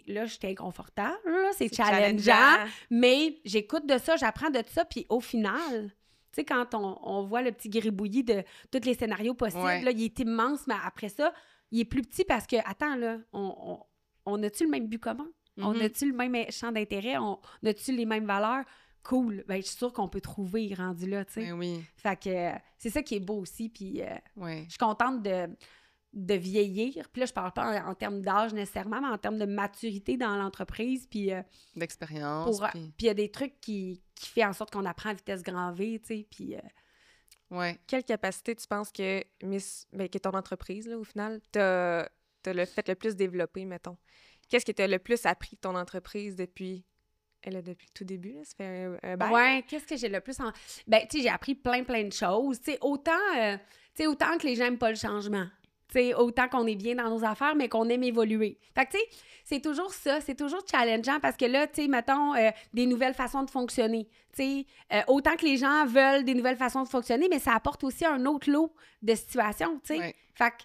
là, je suis inconfortable, là, c'est C'est challengeant, mais j'écoute de ça, j'apprends de ça, puis au final... Tu sais, quand on voit le petit gribouillis de tous les scénarios possibles, Ouais. là, il est immense, mais après ça, il est plus petit parce que, attends, là, on a-tu le même but commun? On Mhm. a-tu le même champ d'intérêt? On a-tu les mêmes valeurs? Cool. Ben, je suis sûre qu'on peut trouver rendu là, tu sais. Ben oui. Fait que c'est ça qui est beau aussi, puis Ouais. je suis contente de vieillir. Puis là, je parle pas en termes d'âge nécessairement, mais en termes de maturité dans l'entreprise, puis... D'expérience. Puis Puis... il y a des trucs qui fait en sorte qu'on apprend à vitesse grand V, tu sais, puis... Ouais. Quelle capacité tu penses que que ton entreprise, là, au final, t'as fait le plus développer, mettons? Qu'est-ce que t'as le plus appris de ton entreprise depuis le tout début, là? Ça fait un bail? Ouais, qu'est-ce que j'ai le plus en... Ben, tu sais, j'ai appris plein de choses. Tu sais, autant que les gens n'aiment pas le changement. Tu sais, autant qu'on est bien dans nos affaires, mais qu'on aime évoluer. Fait que, tu sais, c'est toujours ça. C'est toujours challengeant parce que là, tu sais, mettons, des nouvelles façons de fonctionner. Tu sais, autant que les gens veulent des nouvelles façons de fonctionner, mais ça apporte aussi un autre lot de situations, tu sais. Ouais. Fait que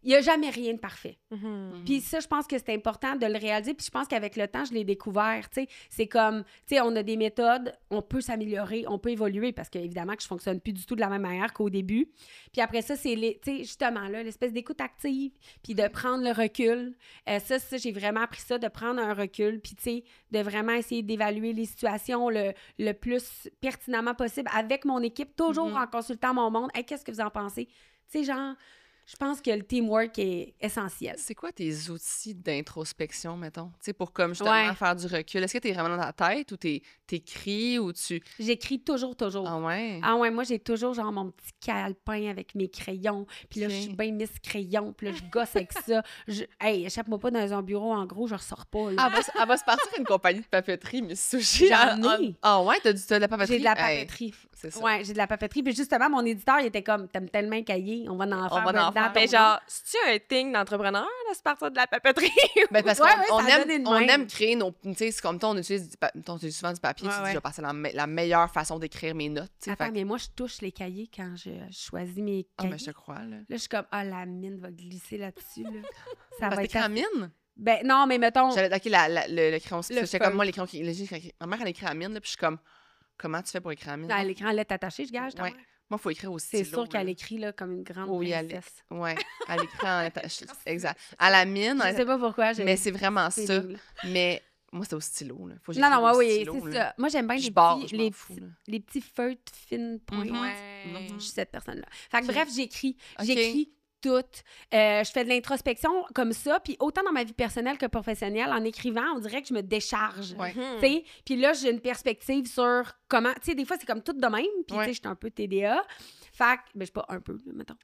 il n'y a jamais rien de parfait. Mhm. Puis ça, je pense que c'est important de le réaliser. Puis je pense qu'avec le temps, je l'ai découvert, tu sais. C'est comme, tu sais, on a des méthodes, on peut s'améliorer, on peut évoluer parce qu'évidemment que je fonctionne plus du tout de la même manière qu'au début. Puis après ça, c'est, tu sais, justement, là, l'espèce d'écoute active, puis de prendre le recul. Ça, j'ai vraiment appris ça, de prendre un recul, puis tu sais, de vraiment essayer d'évaluer les situations le plus pertinemment possible avec mon équipe, toujours en consultant mon monde. Hey, qu'est-ce que vous en pensez? Tu sais, genre... Je pense que le teamwork est essentiel. C'est quoi tes outils d'introspection, mettons? Tu sais, pour comme justement faire du recul. Est-ce que t'es vraiment dans ta tête ou t'écris ou tu... J'écris toujours. Ah ouais? Ah ouais, moi, j'ai toujours genre mon petit calepin avec mes crayons. Puis là, je suis bien Miss Crayon. Puis là, je gosse avec ça. Hey, échappe-moi pas dans un bureau, en gros, je ressors pas. Là. Elle va se partir une compagnie de papeterie, Miss Sushi. J'en ai. Ah ouais? T'as de la papeterie? J'ai de la papeterie. Hey, c'est ça. Ouais, j'ai de la papeterie. Puis justement, mon éditeur, il était comme, t'aimes tellement cahier, on va en faire. Mais genre, c'est-tu un thing d'entrepreneur, là, se partir de la papeterie? Ben parce Ouais, qu'on on aime créer nos... Tu sais, c'est comme toi, on utilise souvent du papier. Ouais, Tu dis, ouais. je vais passer la meilleure façon d'écrire mes notes. Tu sais, Attends, fait que- mais moi, je touche les cahiers quand je choisis mes Ah, cahiers. mais je te crois, là. Là, je suis comme, ah, la mine va glisser là-dessus, là. Ça Parce va que t'écris en assez- mine? Ben non, mais mettons... J'allais attaquer le crayon. J'étais feuille. comme moi, les crayons qui... Ma mère, elle écrit en mine, là, puis je suis comme... Comment tu fais pour écrire en mine? À l'écran, elle est attachée, je gage. Ouais. Moi, il faut écrire au C'est stylo. sûr qu'elle écrit là, comme une grande Oui, princesse. Ouais, à l'écran. Exact. À la mine. Je sais pas pourquoi. Mais c'est vraiment ça. pénible. Mais moi, c'est au stylo. Là. Faut que Non, j'écrive non, au oui, stylo, c'est là. ça. Moi, j'aime bien Je les barre, petits, je m'en fous, là. les petits feutres fines points. Mhm. Je suis cette personne-là. Fait que Ok. bref, j'écris. Ok. J'écris tout. Je fais de l'introspection comme ça. Puis autant dans ma vie personnelle que professionnelle, en écrivant, on dirait que je me décharge. Ouais. Tu sais, puis là, j'ai une perspective sur comment... Tu sais, des fois, c'est comme tout de même. Puis, tu Ouais. sais, je suis un peu TDA. Fait que... Ben, je suis pas un peu, là, mettons.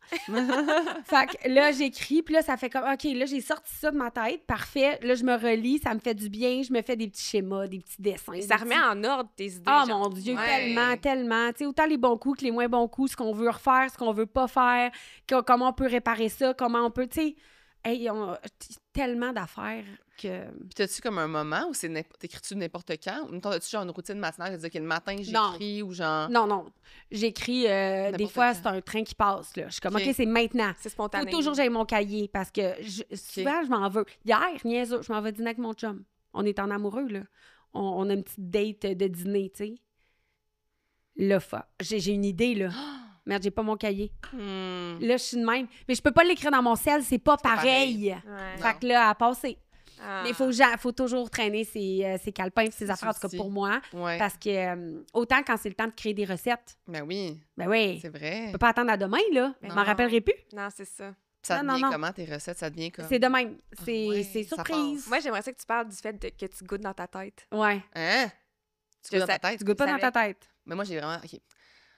Fait que là, j'écris. Puis là, ça fait comme... OK, là, j'ai sorti ça de ma tête. Parfait. Là, je me relis. Ça me fait du bien. Je me fais des petits schémas, des petits dessins. Ça des remet petits- en ordre tes idées. Oh genre. mon Dieu, Ouais. tellement. Tu sais, autant les bons coups que les moins bons coups, ce qu'on veut refaire, ce qu'on veut pas faire, comment on peut réparer ça, comment on peut... Tu sais, hey, tellement d'affaires que... Puis t'as-tu comme un moment où t'écris-tu n'importe quand? Ou t'as-tu genre une routine matinale de dire que le matin, Non. j'écris ou genre... Non. J'écris, des N'importe fois, quand. c'est un train qui passe, là. Je suis comme, Ok. OK, c'est maintenant. C'est Faut spontané. toujours que j'aille mon cahier parce que souvent, je m'en veux. Hier, niaiseux, je m'en vais dîner avec mon chum. On est en amoureux, là. On a une petite date de dîner, tu sais. Là, j'ai une idée, là. Merde, j'ai pas mon cahier. Hmm. Là, je suis de même. Mais je peux pas l'écrire dans mon ciel, c'est pas pareil. Ouais. Fait que là, à passer. Ah. Mais il faut toujours traîner ses calepins et ses affaires, en tout cas soucis. pour moi. Ouais. Parce que autant quand c'est le temps de créer des recettes, Ben oui, ben oui, c'est vrai. je peux pas attendre à demain, là. Je Non. m'en rappellerai plus. Non, c'est ça. Ça Non, devient non. comment tes recettes? Ça devient comme... C'est de même. C'est ouais, c'est ça surprise. Moi, j'aimerais ça que tu parles du fait que tu goûtes dans ta tête. Ouais. Hein? Tu Je goûtes dans ta sais. tête? Tu goûtes pas je dans ta tête. Mais moi, j'ai vraiment... OK.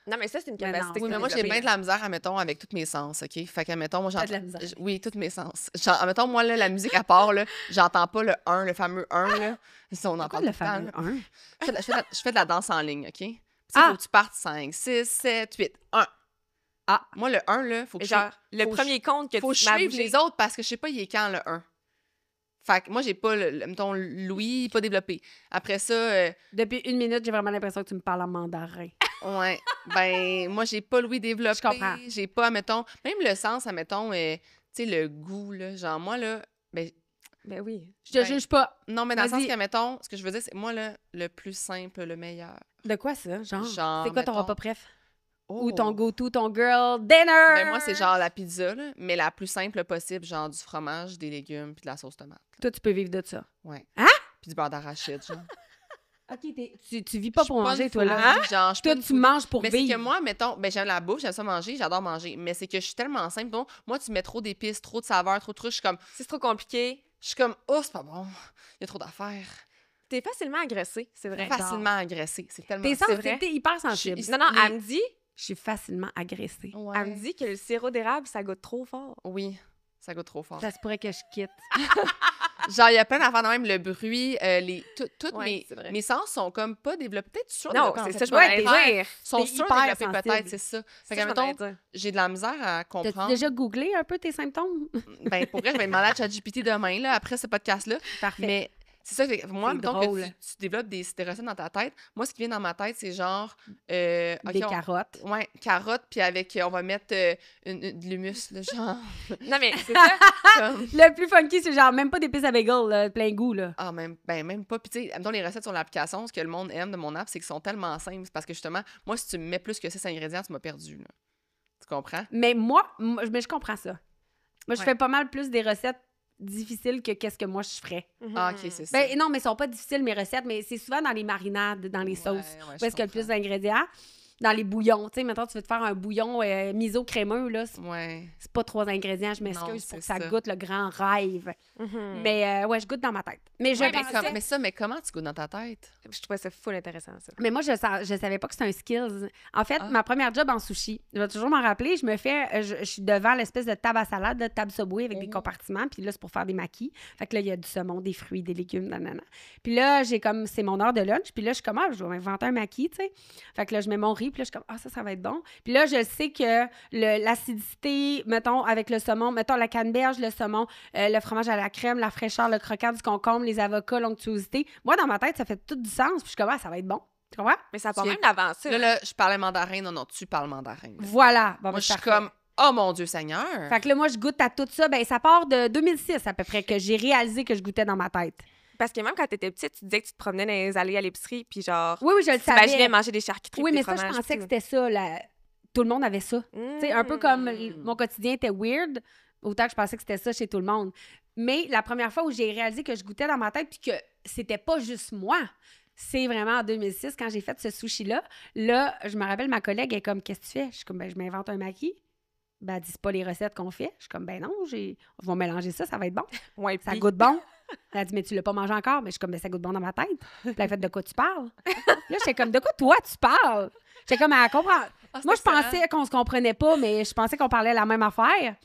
Non, mais ça, c'est une Mais non. capacité que Oui, mais t'as moi, j'ai développée. bien de la misère, admettons, avec tous mes sens, OK? Fait que, admettons, moi, T'as de la misère. Oui, tous mes sens. Admettons, moi, là, la musique à part, là, j'entends pas le 1, le fameux 1, là. Ça, on en Quoi parle le tout le temps, fameux là. 1? Je fais de la danse en ligne, OK? Puis, Ah! faut que tu partes 5, 6, 7, 8, 1. Ah! Moi, le 1, là, faut que Mais genre, le faut que premier compte que faut que tu je m'as suive bougé. les autres parce que je sais pas il est quand le 1. Fait que moi, j'ai pas, mettons, Louis, pas développé. Après ça, Depuis 1 minute, j'ai vraiment l'impression que tu me parles en mandarin. ouais, ben, moi, j'ai pas Louis développé. Je comprends. J'ai pas, mettons, même le sens, admettons, tu sais, le goût, là. Genre, moi, là, ben, Ben oui. Je te Ben, juge pas. non, mais dans le sens Vas-y. que, mettons, ce que je veux dire, c'est moi, là, le plus simple, le meilleur. De quoi ça? Genre? Genre, C'est quoi ton mettons- repas préf? Oh. Ou ton go-to, ton girl dinner? Ben, moi, c'est genre la pizza, là, mais la plus simple possible, genre du fromage, des légumes, puis de la sauce tomate. Toi, tu peux vivre de ça. Ouais. Hein? Puis du beurre d'arachide, genre. OK, tu vis pas Je suis pour manger, une toi, là. foodie, Hein? genre, je suis pas Toi, une tu foodie. manges pour Mais c'est que vivre. moi, mettons, ben j'aime la bouffe, j'aime ça manger, j'adore manger. Mais c'est que je suis tellement simple. Donc, moi, tu mets trop d'épices, trop de saveurs, trop de trucs. Je suis comme, C'est trop compliqué. oh, c'est pas bon. Il y a trop d'affaires. T'es facilement agressé, c'est vrai. Facilement agressé. C'est tellement. T'es c'est vrai. t'es hyper sensible. Je- Non, non, Mais elle me dit, je suis facilement agressée. Ouais. elle me dit que le sirop d'érable, ça goûte trop fort. Oui, ça goûte trop fort. Ça se pourrait que je quitte. Genre, il y a plein d'affaires, de même le bruit, toutes Ouais, c'est vrai. mes sens sont comme pas développés. Peut-être sur Non, c'est ça, je m'en allais dire. sont t'es sur hyper développés, sensible. peut-être, c'est ça. Fait que, Ça, je m'en allais mettons, dire. j'ai de la misère à T'as-tu comprendre. déjà googlé un peu tes symptômes? Ben, pour vrai, je vais demander à ChatGPT demain, là, après ce podcast-là. Parfait. Mais C'est ça, fait que moi, C'est mettons drôle. que tu développes des recettes dans ta tête. Moi, ce qui vient dans ma tête, c'est genre... Des OK, carottes. Ouais, carottes, puis avec... on va mettre de l'humus, là, genre... Non, mais c'est ça. comme- Le plus funky, c'est genre même pas d'épices à bagel, là, plein goût, là. Ah, même pas. Puis, tu sais, mettons, les recettes sur l'application, ce que le monde aime de mon app, c'est qu'ils sont tellement simples. C'est parce que, justement, moi, si tu me mets plus que 6 ingrédients, tu m'as perdu, là. Tu comprends? Mais mais je comprends ça. Moi, je Ouais. fais pas mal plus des recettes difficiles que qu'est-ce que moi je ferais. Ah, OK, c'est ça. Ben non, mais elles sont pas difficiles, mes recettes, mais c'est souvent dans les marinades, dans les sauces. Ouais, Où est-ce qu'il y a le plus d'ingrédients? Dans les bouillons. Tu sais, maintenant, tu veux te faire un bouillon miso crémeux, là. Ouais. C'est pas 3 ingrédients, je Non, m'excuse pour que c'est ça ça. goûte le grand rêve. Mhm. Mais ouais, je goûte dans ma tête. Mais je Ouais, pensais- mais comment tu goûtes dans ta tête? Je trouvais ça full intéressant, ça. Mais moi, je savais pas que c'était un skills. En fait, Ah. ma première job en sushi, je vais toujours m'en rappeler, je suis devant l'espèce de table à salade, de table Subway avec des compartiments, puis là, c'est pour faire des maquis. Fait que là, il y a du saumon, des fruits, des légumes, nanana. Puis là, c'est mon heure de lunch, puis là, je suis comme, je vais m'inventer un maquis, tu sais. Fait que là, je mets mon riz, puis là, je suis comme, ça va être bon. Puis là, je sais que l'acidité, mettons, avec le saumon, mettons, la canneberge, le saumon, le fromage à la crème, la fraîcheur, le croquant du concombre, les avocats, l'onctuosité. Moi, dans ma tête, ça fait tout du sens, puis je suis comme, ça va être bon. Tu comprends? Mais ça part Tu- même d'avant ça. Là, je parlais mandarin. Non, tu parles mandarin. là. Voilà. Bon, Moi, ben, je suis parfait. comme, oh mon Dieu Seigneur! Fait que là, moi, je goûte à tout ça. Ben, ça part de 2006 à peu près que j'ai réalisé que je goûtais dans ma tête. Parce que même quand t'étais petite, tu disais que tu te promenais dans les allées à l'épicerie, puis genre, Oui, je le tu imaginais savais. manger des charcuteries. Oui, puis mais des ça, je fromages, pensais tout. que c'était ça. Tout le monde avait ça. Tu sais, un peu comme mon quotidien était weird, autant que je pensais que c'était ça chez tout le monde. Mais la première fois où j'ai réalisé que je goûtais dans ma tête puis que c'était pas juste moi, c'est vraiment en 2006 quand j'ai fait ce sushi-là. Là, je me rappelle, ma collègue est comme, qu'est-ce que tu fais? Je suis comme, je m'invente un maquis. Ben, elle dit, c'est pas les recettes qu'on fait. Je suis comme, non, on va mélanger ça, ça va être bon. Ouais, Ça puis- goûte bon. Elle a dit, mais tu l'as pas mangé encore? Mais je suis comme, ça goûte bon dans ma tête. Puis elle a fait, de quoi tu parles? Là, j'étais comme, de quoi toi tu parles? J'étais comme, à comprendre. Moi, je pensais qu'on se comprenait pas, mais je pensais qu'on parlait la même affaire.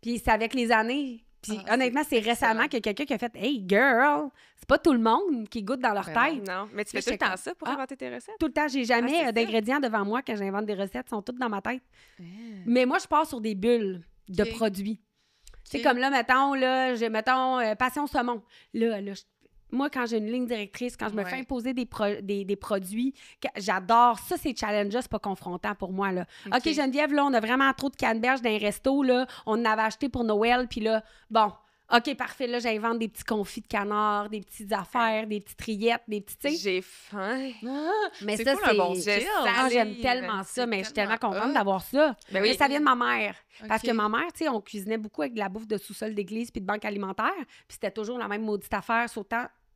Puis c'est avec les années. Puis honnêtement, c'est récemment excellent. que quelqu'un qui a fait, hey, girl, c'est pas tout le monde qui goûte dans leur Ben tête. Non, mais tu fais Là, tout le j'étais temps comme, ça pour ah. inventer tes recettes? Tout le temps, j'ai jamais c'est ça. d'ingrédients devant moi quand j'invente des recettes. Ils sont toutes dans ma tête. Ah. Mais moi, je pars sur des bulles de Ok. produits. C'est Ok. comme là, mettons, Passion Saumon. Là, moi, quand j'ai une ligne directrice, quand je me Ouais. fais imposer des produits, j'adore. Ça, c'est challengeant, c'est pas confrontant pour moi, là. OK, Geneviève, là, on a vraiment trop de canneberges dans un resto, là. On en avait acheté pour Noël, puis là, bon, OK, parfait, là, j'invente des petits confits de canard, des petites affaires, des petites rillettes, des petits, tu sais. J'ai faim. Mais C'est ça, cool, un bon c'est... skill. Ah, j'aime Salive. tellement ça, C'est mais je suis tellement tellement contente hot. d'avoir ça. Ben oui. Mais ça vient de ma mère. Parce Ok. que ma mère, tu sais, on cuisinait beaucoup avec de la bouffe de sous-sol d'église puis de banque alimentaire. Puis c'était toujours la même maudite affaire,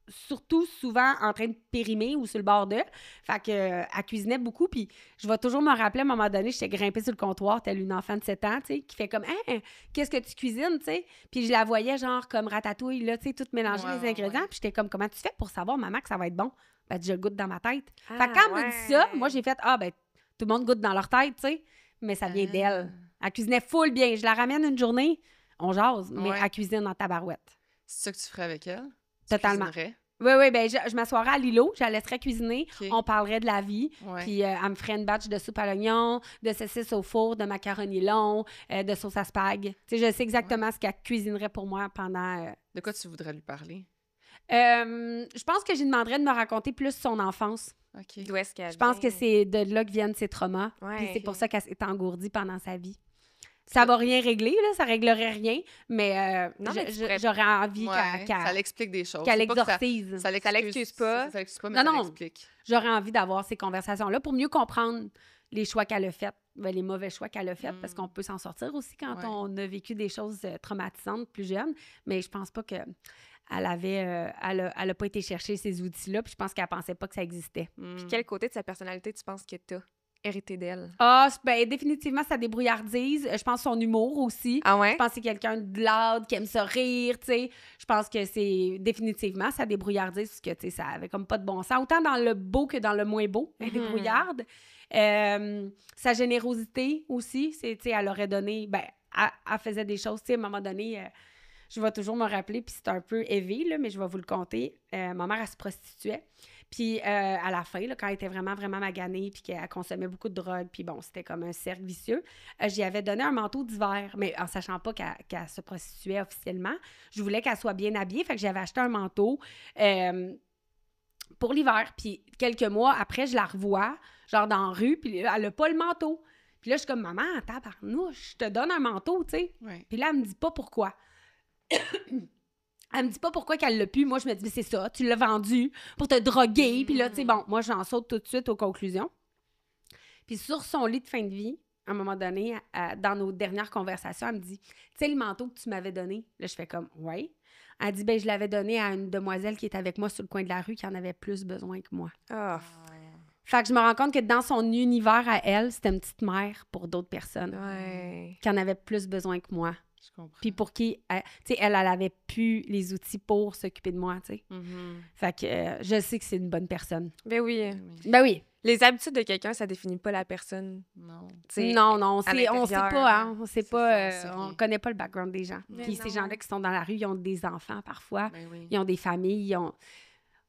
surtout souvent en train de périmer ou sur le bord d'eux. Fait que, elle cuisinait beaucoup. Puis je vais toujours me rappeler, à un moment donné, j'étais grimpée sur le comptoir, telle une enfant de 7 ans, tu sais, qui fait comme, hein, qu'est-ce que tu cuisines, tu sais? Puis je la voyais, genre, comme ratatouille, là, tu sais, tout mélanger Ouais, les ingrédients. ouais. Puis j'étais comme, comment tu fais pour savoir, maman, que ça va être bon? Ben, je le goûte dans ma tête. Ah, Fait que quand elle me ouais. dit ça, moi, j'ai fait, ben, tout le monde goûte dans leur tête, tu sais. Mais ça vient Ah. d'elle. Elle cuisinait full bien. Je la ramène une journée, on jase, mais Ouais. elle cuisine en tabarouette. C'est ça que tu ferais avec elle? Totalement. Tu cuisinerais? Oui, ben je m'assoirais à l'îlot, je la laisserais cuisiner, Ok. on parlerait de la vie, Ouais. puis elle me ferait une batch de soupe à l'oignon, de saucisses au four, de macaroni long, de sauce à spag. Tu sais, je sais exactement ce qu'elle cuisinerait pour moi pendant... De quoi tu voudrais lui parler? je pense que j'y demanderais de me raconter plus son enfance. OK. D'où est-ce qu'elle Je pense vient? que c'est de là que viennent ses traumas, Ouais. puis c'est pour ça qu'elle s'est engourdie pendant sa vie. Ça va rien régler, là, ça réglerait rien, mais, Non, mais tu pourrais- j'aurais envie Ouais, qu'elle ça l'explique des choses. qu'elle C'est pas que exorcise. Ça l'excuse pas. Ça l'excuse pas, mais Non, ça non. l'explique. J'aurais envie d'avoir ces conversations-là pour mieux comprendre les choix qu'elle a faits, les mauvais choix qu'elle a faits, parce qu'on peut s'en sortir aussi quand Ouais. on a vécu des choses traumatisantes plus jeunes, mais je pense pas que elle a pas été chercher ces outils-là, puis je pense qu'elle pensait pas que ça existait. Puis quel côté de sa personnalité tu penses que t'as hérité d'elle? Ben définitivement sa débrouillardise, je pense son humour aussi. Ah ouais? Je pense que c'est quelqu'un de loud, qui aime se rire, tu sais. Je pense que c'est définitivement sa débrouillardise, parce que, tu sais, ça avait comme pas de bon sens. Autant dans le beau que dans le moins beau, elle est débrouillarde. Sa générosité aussi, c'est, tu sais, elle aurait donné... Ben, elle faisait des choses, tu sais, à un moment donné... je vais toujours me rappeler, puis c'est un peu élevé, là, mais je vais vous le conter. Ma mère, elle se prostituait. Puis à la fin, là, quand elle était vraiment, vraiment maganée, puis qu'elle consommait beaucoup de drogue, puis bon, c'était comme un cercle vicieux, j'y avais donné un manteau d'hiver, mais en sachant pas qu'elle se prostituait officiellement. Je voulais qu'elle soit bien habillée, fait que j'avais acheté un manteau pour l'hiver. Puis quelques mois après, je la revois, genre dans la rue, puis elle a pas le manteau. Puis là, je suis comme, maman, tabarnouche, je te donne un manteau, tu sais. Ouais. Puis là, elle me dit pas pourquoi. Elle me dit pas pourquoi qu'elle l'a pu. Moi, je me dis, mais c'est ça, tu l'as vendu pour te droguer. Puis là, tu sais, bon, moi, j'en saute tout de suite aux conclusions. Puis sur son lit de fin de vie, à un moment donné, dans nos dernières conversations, elle me dit, tu sais, le manteau que tu m'avais donné. Là, je fais comme, ouais. Elle dit, ben je l'avais donné à une demoiselle qui était avec moi sur le coin de la rue qui en avait plus besoin que moi. Oh. Fait que je me rends compte que dans son univers à elle, c'était une petite mère pour d'autres personnes qui en avaient plus besoin que moi. Je comprends. Puis pour qui, tu sais, elle avait plus les outils pour s'occuper de moi, tu sais. Fait que je sais que c'est une bonne personne. Ben oui. Ben oui. Les habitudes de quelqu'un, ça définit pas la personne. Non. T'sais, Non, on sait pas, hein. On sait C'est pas, ça, on connaît pas le background des gens. Mais Puis ces non. gens-là qui sont dans la rue, ils ont des enfants parfois, Ben oui. ils ont des familles,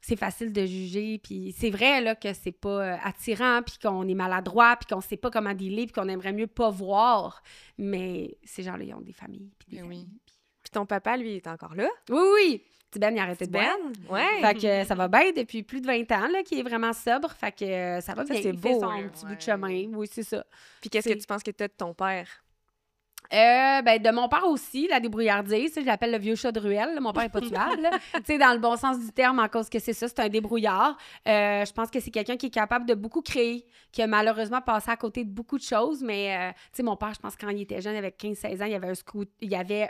c'est facile de juger, puis c'est vrai là, que c'est pas attirant, puis qu'on est maladroit, puis qu'on sait pas comment dealer, puis qu'on aimerait mieux pas voir, mais ces gens-là, ils ont des familles, puis des Ben oui. amis. Puis ton papa, lui, il est encore là. Oui! Petit Ben, il a arrêté de boire. Ouais. Fait que ça va bien depuis plus de 20 ans, là, qu'il est vraiment sobre, fait que ça va Ça, bien. c'est Il fait beau, son là. petit bout de chemin, oui, c'est ça. Puis qu'est-ce que c'est- tu penses que t'as de ton père? Ben, de mon père aussi, la débrouillardise, je l'appelle le vieux chat de ruelle, là. Mon père est pas tuable, là. Tu sais, dans le bon sens du terme, en cause que c'est ça, c'est un débrouillard. Je pense que c'est quelqu'un qui est capable de beaucoup créer, qui a malheureusement passé à côté de beaucoup de choses, mais, tu sais, mon père, je pense quand il était jeune, avec 15-16 ans, il y avait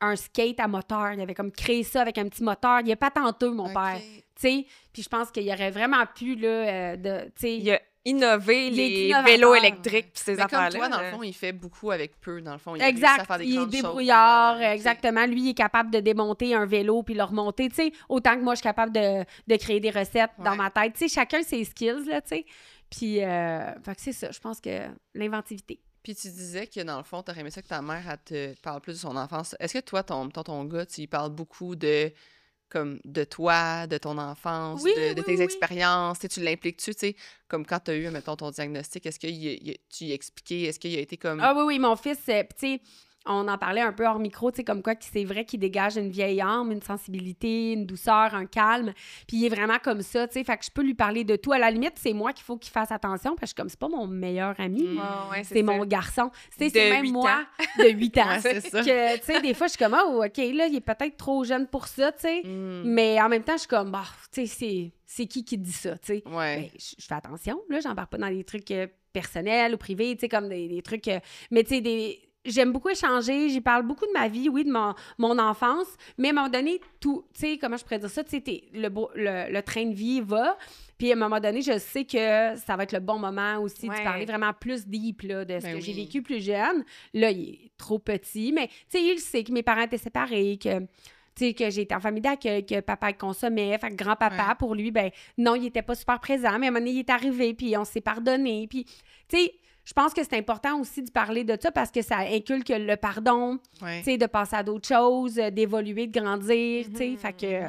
un skate à moteur, il avait comme créé ça avec un petit moteur, il est patenteux, mon père, tu sais, puis je pense qu'il aurait vraiment pu, là, tu sais... Il a innové Il est les innovateur, vélos électriques puis ces Mais comme affaires-là. toi, dans le fond, il fait beaucoup avec peu, dans le fond. Il a réussi à Exact, faire des il est grandes débrouillard, choses, là. exactement. Lui, il est capable de démonter un vélo puis le remonter, tu sais, autant que moi, je suis capable de créer des recettes dans Ouais. ma tête. Tu sais, chacun ses skills, là, tu sais. Puis, fait que c'est ça, je pense que l'inventivité. Puis tu disais que dans le fond, t'aurais aimé ça que ta mère, elle te parle plus de son enfance. Est-ce que toi, ton gars, tu lui parles beaucoup de toi, de ton enfance, Oui, de oui, tes oui. expériences? Tu l'impliques-tu, tu sais, comme quand tu as eu, mettons, ton diagnostic, est-ce que tu lui as expliqué, est-ce qu'il a été comme... Ah oui, oui, mon fils, tu sais, on en parlait un peu hors micro, tu sais, comme quoi que c'est vrai qu'il dégage une vieille âme, une sensibilité, une douceur, un calme, puis il est vraiment comme ça, tu sais, fait que je peux lui parler de tout. À la limite, c'est moi qu'il faut qu'il fasse attention, parce que je suis comme, c'est pas mon meilleur ami, Ouais, c'est mon garçon. Tu sais, De c'est même 8 moi ans. de 8 ans. Ouais, c'est ça. Que, tu sais, des fois, je suis comme, oh, OK, là, il est peut-être trop jeune pour ça, tu sais, mais en même temps, je suis comme, bah, tu sais, c'est qui dit ça, tu sais? Ouais. Ben, je fais attention, là, j'embarque pas dans des trucs personnels ou privés, tu sais, comme des trucs... mais tu sais, j'aime beaucoup échanger, j'y parle beaucoup de ma vie, oui, de mon enfance, mais à un moment donné, tout, tu sais, comment je pourrais dire ça, tu sais, le train de vie va, puis à un moment donné, je sais que ça va être le bon moment aussi Ouais. de parler vraiment plus deep, là, de ce Ben que j'ai oui. vécu plus jeune. Là, il est trop petit, mais, tu sais, il sait que mes parents étaient séparés, que... Tu sais, que j'ai été en famille d'accueil, que papa il consommait, fait que grand-papa, Ouais. pour lui, ben non, il était pas super présent, mais à un moment donné, il est arrivé, puis on s'est pardonné, puis, tu sais, je pense que c'est important aussi de parler de ça parce que ça inculque le pardon, Ouais. tu sais, de passer à d'autres choses, d'évoluer, de grandir, tu sais, fait que,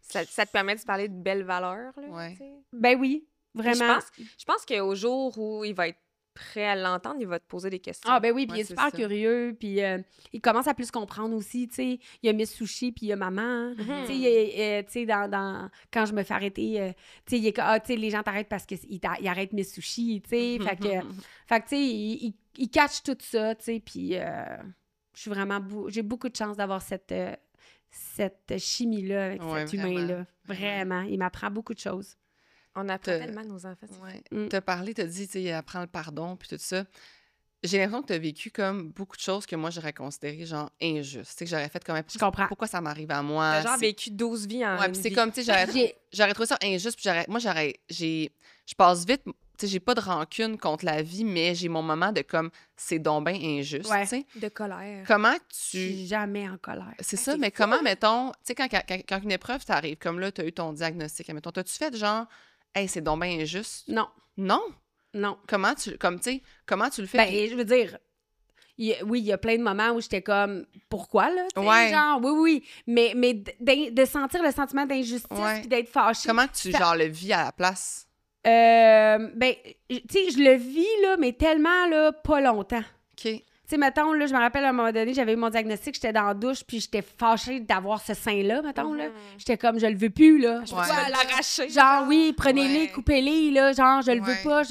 Ça te permet de parler de belles valeurs, là, Ouais. tu sais. ben oui, Puis vraiment. Je pense qu'au jour où il va être prêt à l'entendre, il va te poser des questions. Ah ben oui, puis Ouais, il est c'est super ça. curieux, puis il commence à plus comprendre aussi, tu sais. Il y a Miss Sushi, puis il y a maman. Tu sais, tu sais, quand je me fais arrêter, tu sais, il est tu sais, les gens t'arrêtent parce qu'ils arrêtent Miss Sushi, tu sais. Fait que tu sais, il catch tout ça, tu sais, puis je suis vraiment... J'ai beaucoup de chance d'avoir cette chimie-là avec Ouais, cet humain-là. vraiment. Vraiment, il m'apprend beaucoup de choses. On apprend T'as- tellement de nos enfants. c'est Ouais. Mm. T'as parlé, t'as dit, tu sais, apprends le pardon, puis tout ça. J'ai l'impression que t'as vécu comme beaucoup de choses que moi, j'aurais considérées, genre, injustes. Tu sais, que j'aurais fait comme... Je comprends. Pourquoi ça m'arrive à moi? T'as genre C'est- vécu 12 vies en Ouais, une puis c'est vie. comme, tu sais, J'ai- j'aurais trouvé ça injuste, puis je passe vite, tu sais, j'ai pas de rancune contre la vie, mais j'ai mon moment de comme, c'est donc ben injuste, Ouais. tu sais. De colère. Comment Je suis tu... jamais en colère. C'est Ah, ça, c'est mais fou, comment, hein? mettons, tu sais, quand une épreuve t'arrive, comme là, t'as eu ton diagnostic, mettons, t'as-tu fait genre, hey, c'est donc ben injuste? Non, Non? non. Comment tu le fais? Ben, je veux dire, oui, il y a plein de moments où j'étais comme, pourquoi, là? Ouais. Genre, oui. Mais de sentir le sentiment d'injustice puis d'être fâchée. Comment tu, genre, le vis à la place? Ben, tu sais, je le vis, là, mais tellement, là, pas longtemps. OK. Tu sais, mettons, là, je me rappelle à un moment donné, j'avais eu mon diagnostic, j'étais dans la douche, puis j'étais fâchée d'avoir ce sein-là, mettons, là. J'étais comme, je le veux plus, là. Je Ouais. peux l'arracher. Genre, oui, prenez-les, Ouais. coupez-les, là, genre, je le veux Ouais. pas.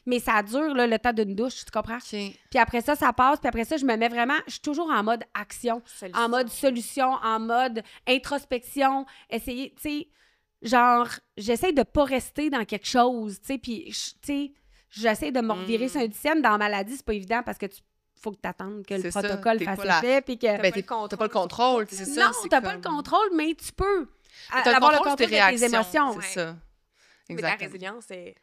Mais ça dure, là, le temps d'une douche, tu comprends? OK. Puis après ça passe, puis après ça, je me mets vraiment... Je suis toujours en mode action, en mode solution, en mode introspection, essayer, tu sais, genre, j'essaie de pas rester dans quelque chose, tu sais, puis, tu sais, j'essaie de me revirer sur un dixième. Dans la maladie, c'est pas évident parce que faut que t'attendes que le protocole fasse effet, puis que... Ben, t'as pas le contrôle, c'est ça? Non, t'as pas le contrôle, mais tu peux T'as avoir le contrôle de contrôle de tes émotions. C'est ça. Mais ta Exactement. résilience, c'est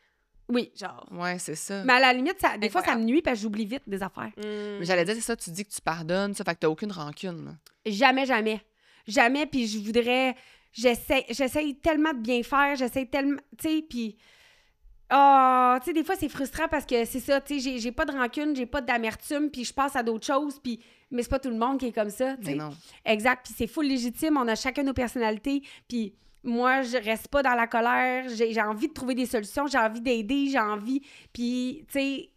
Oui. genre... Ouais, c'est ça. Mais à la limite, des fois, ça me Incroyable. nuit parce que j'oublie vite des affaires. Mais j'allais dire, c'est ça, tu dis que tu pardonnes, ça fait que t'as aucune rancune. Là. Jamais, puis je voudrais... J'essaie tellement de bien faire, j'essaie tellement... Tu sais, puis... Ah, tu sais, des fois, c'est frustrant parce que c'est ça, tu sais, j'ai pas de rancune, j'ai pas d'amertume, puis je passe à d'autres choses, puis... Mais c'est pas tout le monde qui est comme ça, tu sais. Mais non. Exact, puis c'est full légitime, on a chacun nos personnalités, puis moi, je reste pas dans la colère, j'ai envie de trouver des solutions, j'ai envie d'aider, j'ai envie... Puis, tu sais,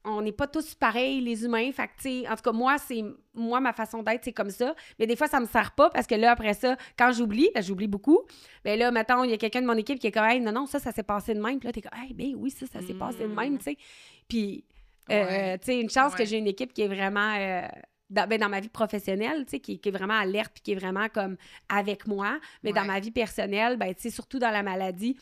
on n'est pas tous pareils, les humains, fait que, tu sais, en tout cas, moi, ma façon d'être, c'est comme ça, mais des fois, ça me sert pas, parce que là, après ça, quand j'oublie, parce que j'oublie beaucoup, ben là, mettons, il y a quelqu'un de mon équipe qui est comme, hey, non, ça s'est passé de même, puis là, t'es comme, hey, ben oui, ça s'est passé de même, tu sais, puis, tu sais, une chance que j'ai une équipe qui est vraiment... dans ma vie professionnelle, tu sais, qui est vraiment alerte puis qui est vraiment comme avec moi. Mais dans ma vie personnelle, ben, tu sais, surtout dans la maladie,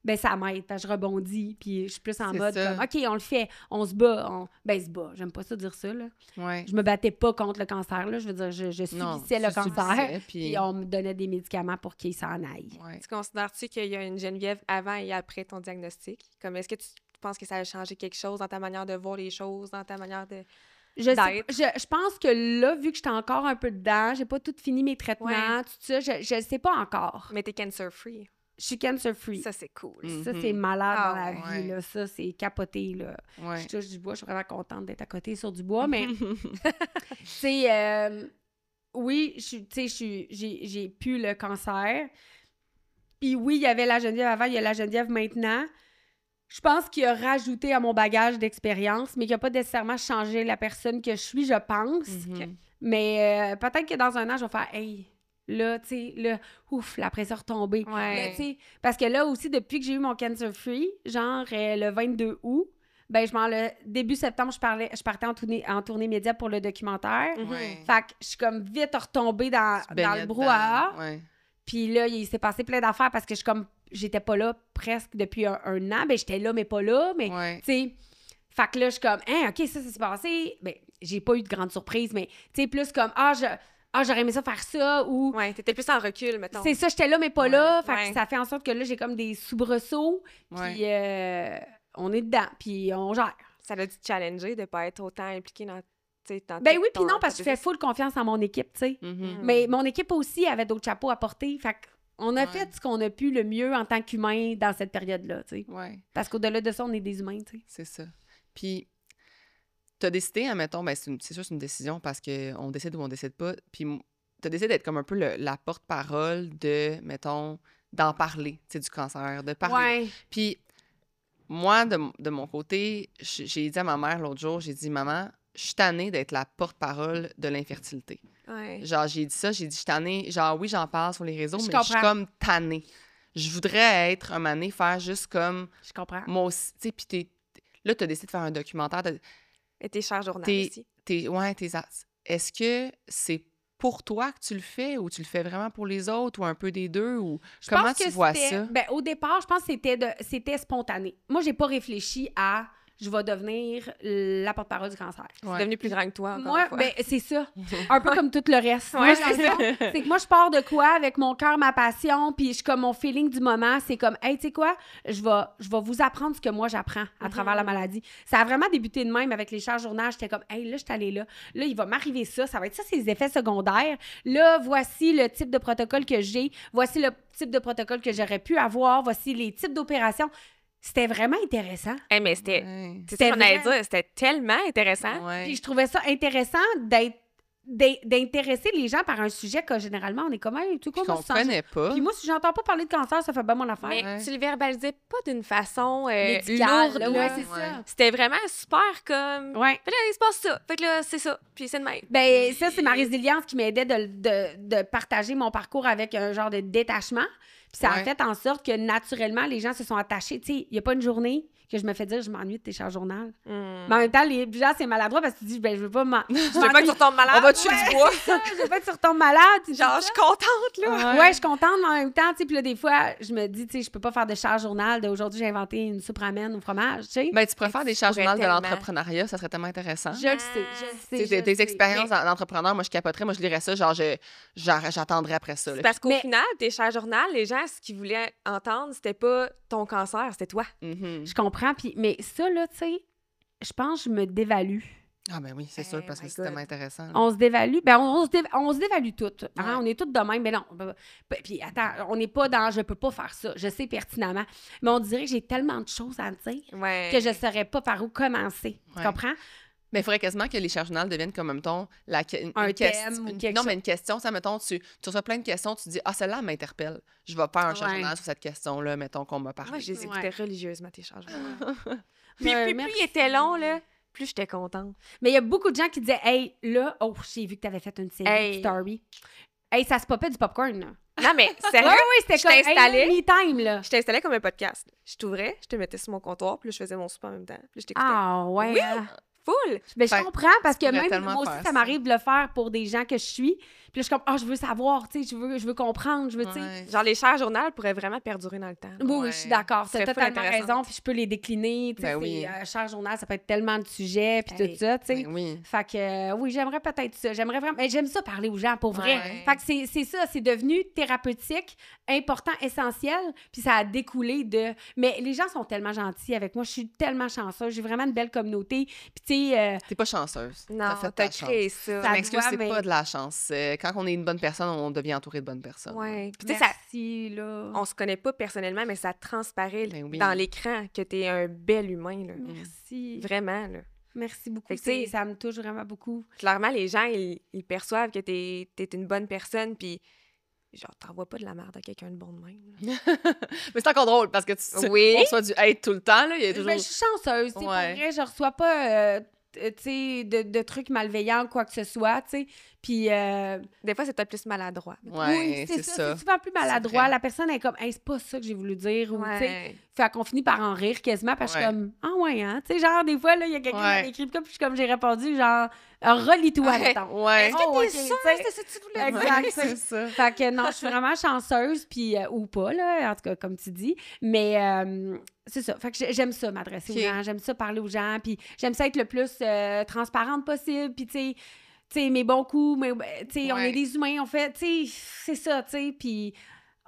ben ça m'aide. Je rebondis, puis je suis plus en C'est mode ça. comme, OK, on le fait, on se bat. Se bat. J'aime pas ça dire ça, là. Ouais. Je me battais pas contre le cancer, là. Je veux dire, je subissais le cancer, puis on me donnait des médicaments pour qu'il s'en aille. Ouais. Tu considères-tu qu'il y a une Geneviève avant et après ton diagnostic? Comme, est-ce que tu penses que ça a changé quelque chose dans ta manière de voir les choses, dans ta manière de... Je pense que là, vu que j'étais encore un peu dedans, j'ai pas tout fini mes traitements, tout ça, je sais pas encore. Mais t'es cancer-free. Je suis cancer-free. Ça, c'est cool. Ça, c'est malade dans la ouais. vie, là. Ça, c'est capoté, là. Ouais. Je touche du bois, je suis vraiment contente d'être à côté sur du bois, mais... tu sais, oui, j'ai pu le cancer. Puis oui, il y avait la Geneviève avant, il y a la Geneviève maintenant. Je pense qu'il a rajouté à mon bagage d'expérience, mais qu'il n'a pas nécessairement changé la personne que je suis, je pense. Mais peut-être que dans un an, je vais faire « Hey, là, tu sais, là, ouf, la pression retombée. Ouais. Là, tu sais, parce que là aussi, depuis que j'ai eu mon cancer-free, genre le 22 août, ben début septembre, je partais en tournée média pour le documentaire. Ouais. Fait que je suis comme vite retombée dans le brouhaha. Ouais. Puis là, il s'est passé plein d'affaires parce que j'étais pas là presque depuis un an. Ben, j'étais là, mais pas là. Mais, Ouais. tu sais, fait que là, je suis comme, hein, OK, ça s'est passé. Ben, j'ai pas eu de grande surprise, mais, tu sais, plus comme, j'aurais aimé ça faire ça, ou... Ouais, t'étais plus en recul, mettons. C'est ça, j'étais là, mais pas Ouais. là. Fait Ouais. que ça fait en sorte que là, j'ai comme des soubresauts. Ouais. Puis on est dedans, puis on gère. Ça a dû te challenger de pas être autant impliqué dans... Ben oui, puis non, parce que je fais full confiance en mon équipe, tu sais. Mhm. Mais mon équipe aussi avait d'autres chapeaux à porter. Fait qu'on a Ouais. fait ce qu'on a pu le mieux en tant qu'humain dans cette période-là, tu sais. Ouais, Parce qu'au-delà de ça, on est des humains, tu sais. c'est ça. Puis, t'as décidé, admettons, ben c'est sûr, c'est une décision parce qu'on décide ou on décide pas. Puis, t'as décidé d'être comme un peu la porte-parole de, mettons, d'en parler, tu sais, du cancer, de parler. Ouais. Puis, moi, de mon côté, j'ai dit à ma mère l'autre jour, j'ai dit, maman, je suis tannée d'être la porte-parole de l'infertilité. Ouais. Genre, j'ai dit ça, j'ai dit, je suis tannée. Genre, oui, j'en parle sur les réseaux, Je mais je suis comprends. comme tannée. Je voudrais être, un moment donné, faire juste comme Je comprends. moi aussi. Tu sais, puis là, t'as décidé de faire un documentaire. Et tes chers journalistes aussi. Est-ce que c'est pour toi que tu le fais ou tu le fais vraiment pour les autres ou un peu des deux? Ou Je comment pense tu que vois c'était- ça? Ben, au départ, je pense que c'était spontané. Moi, j'ai pas réfléchi à je vais devenir la porte-parole du cancer. C'est devenu plus grand que toi, encore Moi, une fois. ben, c'est ça. Un peu comme tout le reste. Ouais, Moi, c'est dans le fond, c'est que moi, je pars de quoi avec mon cœur, ma passion, puis je suis comme mon feeling du moment, c'est comme, hey, tu sais quoi, je vais vous apprendre ce que moi, j'apprends à travers la maladie. Ça a vraiment débuté de même avec les charges journal. J'étais comme, hey, là, je suis allée là. Là, il va m'arriver ça. Ça va être ça, ces effets secondaires. Là, voici le type de protocole que j'ai. Voici le type de protocole que j'aurais pu avoir. Voici les types d'opérations. C'était vraiment intéressant. Mais c'était... Ouais. C'est ça qu'on allait dire. C'était tellement intéressant. Ouais. Puis je trouvais ça intéressant d'intéresser les gens par un sujet que généralement, on est comme, hey, tu sais quoi, Puis moi, qu'on si ça- connaît pas. Puis moi, si j'entends pas parler de cancer, ça fait bien mon affaire. Mais Ouais. tu le verbalisais pas d'une façon Médicale, lourde. là, là. ouais, c'est Ouais. ça. C'était vraiment super comme... Ouais. Fait que là, il se passe ça. Fait que là, c'est ça. Puis c'est de même. Ben, ça, c'est ma résilience qui m'aidait de partager mon parcours avec un genre de détachement. Puis ça a Ouais. fait en sorte que naturellement, les gens se sont attachés. Tu sais, il n'y a pas une journée que je me fais dire je m'ennuie de tes chars journal. Mais en même temps, les gens, c'est maladroit parce que tu dis, ben, je veux pas Je veux pas que tu retombes malade. On va tuer du bois. Je veux pas que tu retombes malade. Tu dis Genre, ça. je suis contente, là. Ouais, je suis contente, mais en même temps, tu sais, puis là, des fois, je me dis, tu sais, je peux pas faire de char journal d'aujourd'hui, j'ai inventé une soupe ramen au fromage, tu sais. Ben, tu pourrais faire des charges pourrais journal de tellement. l'entrepreneuriat, ça serait tellement intéressant. Je le sais, je le sais. T'sais, je le tes sais. expériences d'entrepreneur, moi, je capoterais. Moi, je lirais ça, genre, j'attendrais après ça. là. Parce qu'au Mais- final, tes chers journal, les gens, ce qu'ils voulaient entendre, c'était pas ton cancer, c'était toi. Mhm. Je comprends, puis mais ça, là, tu sais, je pense que je me dévalue. Ah, ben oui, c'est sûr, parce que my c'est God. tellement intéressant. là. On se dévalue. Ben, on se dévalue toutes. Hein? Ouais. On est toutes de même. Mais non. Puis attends, on n'est pas dans je peux pas faire ça. Je sais pertinemment. Mais on dirait que j'ai tellement de choses à dire Ouais. que je ne saurais pas par où commencer. Tu Ouais. comprends? Mais il faudrait quasiment que les charges journal deviennent comme, mettons, Un une thème ou quelque non, chose. mais une question, ça, mettons, tu reçois plein de questions, tu dis, ah, celle-là, elle m'interpelle. Je vais faire un charge Ouais. journal sur cette question-là, mettons, qu'on m'a parlé. Moi, je les écoutais religieusement, tes chers journal. Puis plus Merci. il était long, là, plus j'étais contente. Mais il y a beaucoup de gens qui disaient hey, là, oh, j'ai vu que tu avais fait une série Hey. story. Hey, ça se popait du popcorn, là. Non, mais Oui, sérieux, oui, c'était je comme t'installais. hey, me time, là. je t'installais comme un podcast. Je t'ouvrais, je te mettais sur mon comptoir, puis là, je faisais mon souper en même temps. Puis là, je t'écoutais. Ah, ouais. Oui. hein. Full! Ben, je Fait- comprends parce que tu pourrais même tellement moi aussi, faire ça ça. m'arrive de le faire pour des gens que je suis. Puis là, je suis comme, ah, je veux savoir, tu sais, je veux comprendre, je veux, tu sais. Ouais. Genre, les chers journal pourraient vraiment perdurer dans le temps. Oui, oui, je suis d'accord. Ce Tu as serait full totalement intéressant. raison, puis je peux les décliner, tu sais. Ben oui. Cher journal, ça peut être tellement de sujets, puis Hey. tout ça, tu sais. Ben oui. Fait que, oui, j'aimerais peut-être ça. J'aimerais vraiment. Mais j'aime ça parler aux gens, pour vrai. Ouais. Fait que c'est ça, c'est devenu thérapeutique, important, essentiel, puis ça a découlé de. Mais les gens sont tellement gentils avec moi. Je suis tellement chanceuse. J'ai vraiment une belle communauté. Puis, tu sais, T'es pas chanceuse. Non, T'as fait t'as ta chance. créé ça. Ça Je m'excuse, doit, c'est mais- pas de la chance. Quand on est une bonne personne, on devient entouré de bonnes personnes. Ouais. Puis, tu sais, ça, merci, là. on se connaît pas personnellement, mais ça transparaît Ben oui. dans l'écran que t'es un bel humain, là. Merci. Vraiment, là. Merci beaucoup. Fait que, tu sais, Ça me touche vraiment beaucoup. Clairement, les gens, ils perçoivent que t'es une bonne personne, puis genre, t'envoies pas de la merde à quelqu'un de bon de même. là. Mais c'est encore drôle parce que tu Oui. on reçoit du hate tout le temps. Là. Il y a toujours... Ben, je suis chanceuse. Tu sais, Ouais. Pour vrai, je reçois pas tu sais, de trucs malveillants ou quoi que ce soit. Tu sais. Puis. Des fois, c'est peut-être plus maladroit. Ouais, oui, c'est ça. C'est souvent plus maladroit. vrai. La personne est comme, hey, c'est pas ça que j'ai voulu dire. Ou, tu sais, Ouais. fait qu'on finit par en rire quasiment parce que je suis Ouais. comme, ah ouais, hein. Tu sais, genre, des fois, là, il y a quelqu'un qui Ouais. m'a écrit comme, puis comme j'ai répondu, genre, relis-toi, Ouais. mettons. Ouais. Est-ce que Oh, t'es ok, sûre? tu sais, c'est ça que tu voulais dire. Exact. Ouais, c'est ça. Fait que non, je suis vraiment chanceuse, puis ou pas, là, en tout cas, comme tu dis. Mais c'est ça. Fait que j'aime ça, m'adresser Ok. aux gens. J'aime ça parler aux gens, puis j'aime ça être le plus transparente possible, puis tu sais, mes bons coups, mais tu sais, on Ouais. est des humains, on fait, tu sais, c'est ça, tu sais, puis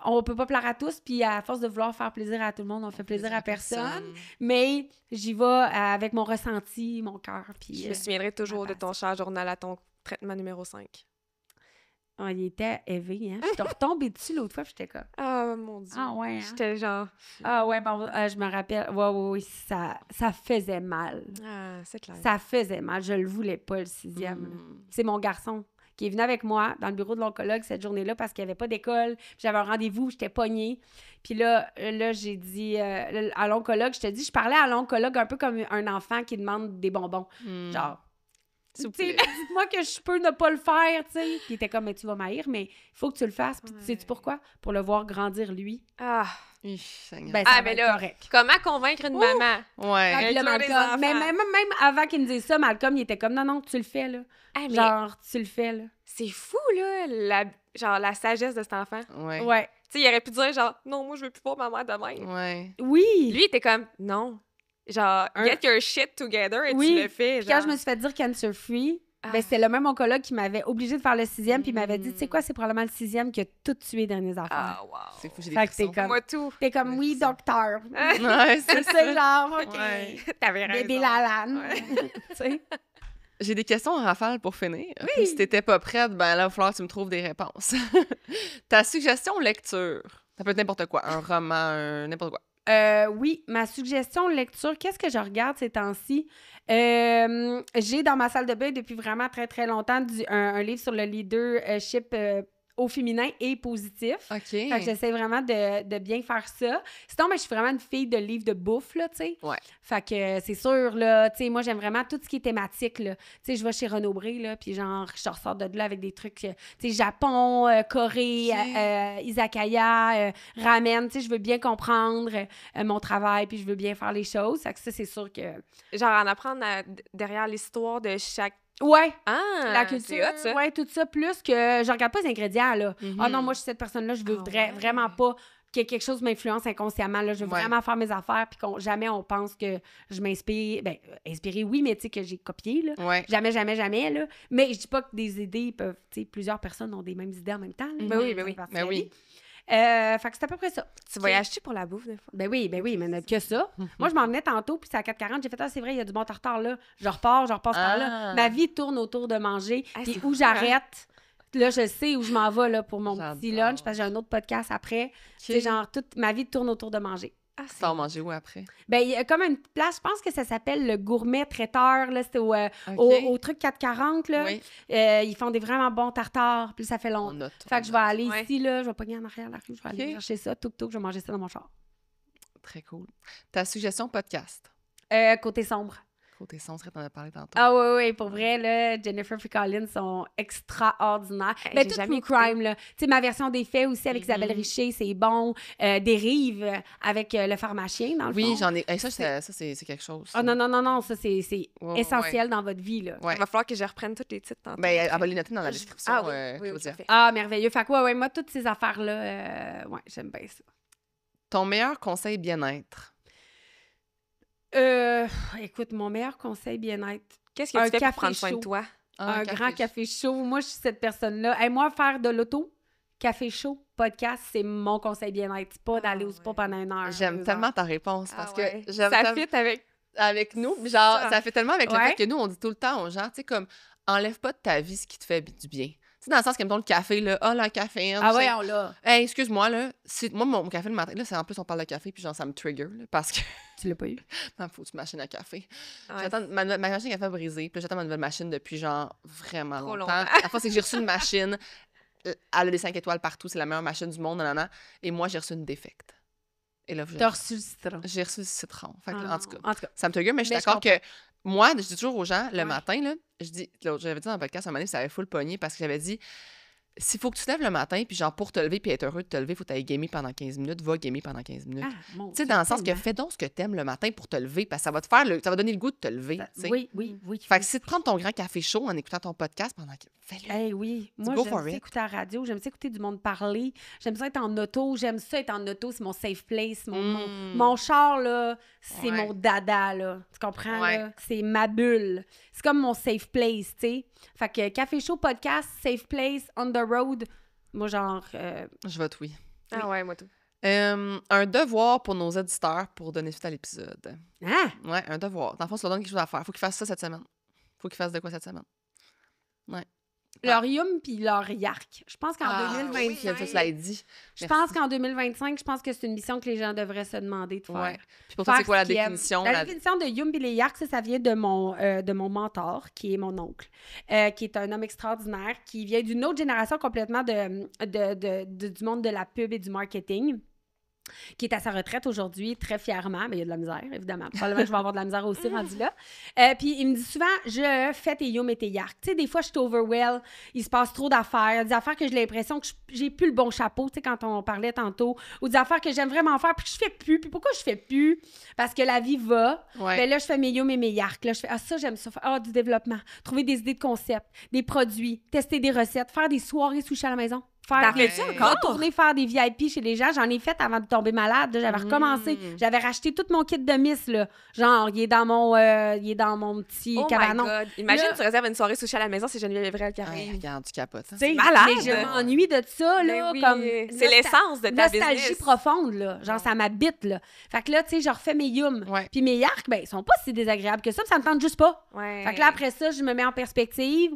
on peut pas plaire à tous, puis à force de vouloir faire plaisir à tout le monde, on fait plaisir à personne. Mais j'y vais avec mon ressenti, mon cœur, puis... Je me souviendrai toujours de ton passion. cher journal à ton traitement numéro 5. Oh, il était élevé, hein. Je suis retombée dessus l'autre fois, puis j'étais comme... Ah, mon Dieu. Ah ouais, hein? J'étais genre... Ah ouais, bon, je me rappelle. Oui, ça faisait mal. Ah, c'est clair. Ça faisait mal. Je le voulais pas, le 6e. là. C'est mon garçon qui est venu avec moi dans le bureau de l'oncologue cette journée-là parce qu'il n'y avait pas d'école. Puis j'avais un rendez-vous, j'étais pognée. Puis là j'ai dit à l'oncologue, je te dis, je parlais à l'oncologue un peu comme un enfant qui demande des bonbons. Genre, tu S'il vous sais, plaît. dites-moi que je peux ne pas le faire, tu sais. Puis il était comme, mais tu vas m'haïr, mais il faut que tu le fasses. Puis sais-tu pourquoi? Pour le voir grandir, lui. Ah, Seigneur. Ben, ça Ah, va mais être là, correct. comment convaincre une maman? Ouais. Ah, puis là, tuer les Malcolm, enfants. mais même avant qu'il me dise ça, Malcolm, il était comme, non, tu le fais, là. Ah, mais Genre, tu le fais, là. c'est fou, là, genre la sagesse de cet enfant. Ouais. Ouais. Tu sais, il aurait pu dire, genre, non, moi, je veux plus voir ma mère de même. Ouais. Oui. Lui, il était comme, non. Genre, get your shit together et Oui. tu le fais. Puis quand je me suis fait dire cancer-free, ben, c'était le même oncologue qui m'avait obligé de faire le 6e, puis il m'avait dit, tu sais quoi, c'est probablement le 6e qui a tout tué les derniers enfants. Ah, wow. C'est fou, j'ai des Fait que t'es frissons. comme- Moi, tout. T'es comme, oui, docteur. Ouais, C'est ça, genre, OK. Ouais. T'avais raison. Bébé Lalanne. Tu sais? J'ai des questions en rafale pour finir. Puis si t'étais pas prête, ben là, il va falloir que tu me trouves des réponses. Ta suggestion lecture, ça peut être n'importe quoi. Un roman, n'importe quoi. Oui, ma suggestion de lecture, qu'est-ce que je regarde ces temps-ci? J'ai dans ma salle de bain depuis vraiment très, très longtemps un livre sur le leadership au féminin et positif. OK. Fait que j'essaie vraiment de bien faire ça. Sinon, je suis vraiment une fille de livres de bouffe, là, tu sais. Ouais. Fait que c'est sûr, là, tu sais, moi, j'aime vraiment tout ce qui est thématique, là. Tu sais, je vais chez Renaud-Bré, là, puis genre, je ressors de là avec des trucs, tu sais, Japon, Corée, izakaya, ramen, tu sais, je veux bien comprendre mon travail, puis je veux bien faire les choses. Fait que ça, c'est sûr que... Genre, en apprendre derrière l'histoire de chaque... Ouais, Ah, la culture, c'est hot, ça. ouais, tout ça, plus que je regarde pas les ingrédients, là. Ah non, moi, je suis cette personne-là, je veux vraiment pas que quelque chose m'influence inconsciemment, là. Je veux vraiment faire mes affaires, puis jamais on pense que je m'inspire. Ben, inspirée, oui, mais tu sais, que j'ai copié, là. Ouais. Jamais, là. Mais je dis pas que des idées peuvent, tu sais, plusieurs personnes ont des mêmes idées en même temps. Là. Ben oui. Ben oui. Fait que c'est à peu près ça. Tu voyages-tu pour la bouffe, des fois? Ben oui, mais que ça. Moi, je m'en venais tantôt, puis c'est à 4h40, j'ai fait « Ah, c'est vrai, il y a du bon tartare là. » Je repasse par là. Ma vie tourne autour de manger. Puis où j'arrête, là, je sais où je m'en vais là, pour mon petit lunch, parce que j'ai un autre podcast après. C'est genre, toute ma vie tourne autour de manger. Tu vas manger où après? Ben, il y a comme une place, je pense que ça s'appelle le Gourmet Traiteur, là, c'était au truc 440, là. Oui. Ils font des vraiment bons tartares, puis ça fait longtemps. Fait que je vais aller ici, là, je vais pogner en arrière la rue, je vais aller chercher ça, tout, je vais manger ça dans mon char. Très cool. Ta suggestion podcast? Côté sombre. Côté sombre, tu en as parlé tantôt. Ah oui, pour vrai, là, Jennifer et Colin sont extraordinaires. Ben, tout True Crime, là. Tu sais, ma version des faits aussi avec Isabelle Richer, c'est bon. Dérive avec le pharmacien, dans le fond. Oui, j'en ai... ça, c'est quelque chose. Ah non, ça, c'est essentiel dans votre vie, là. Ouais. Il va falloir que je reprenne toutes les titres tantôt. Ben, elle va les noter dans la description. Oui, Ah, merveilleux. Fait que, ouais, moi, toutes ces affaires-là, j'aime bien ça. Ton meilleur conseil bien-être? Écoute, mon meilleur conseil bien-être. Qu'est-ce que tu fais pour prendre soin de toi? Un grand café chaud. Moi, je suis cette personne-là. Et moi, faire de l'auto, café chaud, podcast, c'est mon conseil bien-être. C'est pas d'aller au spa pendant 1 heure. J'aime tellement ta réponse parce que j'aime ça fit avec nous. Genre, ça fait tellement avec le fait que nous, on dit tout le temps aux gens, tu sais, comme, enlève pas de ta vie ce qui te fait du bien. Tu sais, dans le sens que, mettons, le café, là, la caféine. Ah ouais, on l'a. Hey, excuse-moi, là, moi, mon café le matin, là, c'est en plus, on parle de café, puis genre, ça me trigger, là, parce que... Tu l'as pas eu? Non, faut une machine à café. Ouais. J'attends ma machine à café brisée, puis j'attends ma nouvelle machine depuis, genre, vraiment trop longtemps. La fois, c'est que j'ai reçu une machine, elle a des 5 étoiles partout, c'est la meilleure machine du monde, nanana, et moi, j'ai reçu une défecte. Et là, t'as reçu le citron. J'ai reçu le citron. Fait que, en tout cas, ça me trigger, mais je suis d'accord que moi, je dis toujours aux gens, le matin, là, j'avais dit dans le podcast, un moment donné, ça avait full pogné parce que j'avais dit, s'il faut que tu te lèves le matin, puis genre, pour te lever puis être heureux de te lever, il faut que tu ailles gamer pendant 15 minutes, va gamer pendant 15 minutes. Tu sais, dans le sens que fais donc ce que t'aimes le matin pour te lever, parce que ça va te faire, ça va donner le goût de te lever. Oui. Fait que si tu prends ton grand café chaud en écoutant ton podcast pendant fais-le. Hey, oui. Moi, j'aime ça écouter la radio, j'aime ça écouter du monde parler, j'aime ça être en auto, c'est mon safe place, mon char, là, c'est mon dada, là. Tu comprends, là? C'est ma bulle. C'est comme mon safe place, tu sais. Fait que café chaud, podcast, safe place, on the road, moi, genre... Je vote oui. Ah ouais, moi tout. Un devoir pour nos auditeurs pour donner suite à l'épisode. Ah! Ouais, un devoir. Dans le fond, ça leur donne quelque chose à faire. Faut qu'ils fassent ça cette semaine. Faut qu'ils fassent de quoi cette semaine. Ouais. Leur yum puis leur yark. Je pense qu'en 2025... Oui, ça dit. Je pense qu'en 2025, je pense que c'est une mission que les gens devraient se demander de faire. Ouais. Puis pour toi, c'est quoi la définition? La définition de yum et les yarks, ça vient de mon mentor, qui est mon oncle, qui est un homme extraordinaire, qui vient d'une autre génération complètement du monde de la pub et du marketing, qui est à sa retraite aujourd'hui, très fièrement, mais il y a de la misère, évidemment. Probablement que je vais avoir de la misère aussi rendu là. Puis il me dit souvent, je fais tes yum et tes yarks. Tu sais, des fois, je suis overwhelmed, il se passe trop d'affaires, des affaires que j'ai l'impression que j'ai plus le bon chapeau, tu sais, quand on parlait tantôt, ou des affaires que j'aime vraiment faire, puis que je fais plus. Puis pourquoi je fais plus? Parce que la vie va. Ouais. Ben là, je fais mes yum et mes yarks. Là, je fais, ça, j'aime ça. Du développement. Trouver des idées de concepts, des produits, tester des recettes, faire des soirées sushi à la maison. Retourner faire des VIP chez les gens. J'en ai fait avant de tomber malade. J'avais recommencé. J'avais racheté tout mon kit de Miss. Là. Genre, il est dans mon petit cabanon. Oh my God. Imagine, tu réserves une soirée sushi à la maison, c'est Geneviève Evrel qui arrive. Regarde, tu capotes. Hein? C'est malade. Mais je m'ennuie de ça. Là, comme c'est l'essence de ta nostalgie business. profonde. Là. Genre, ça m'habite. Là. Fait que là, tu sais, je refais mes yums. Puis mes yarks, ben, ils sont pas si désagréables que ça. Ça me tente juste pas. Fait que là, après ça, je me mets en perspective.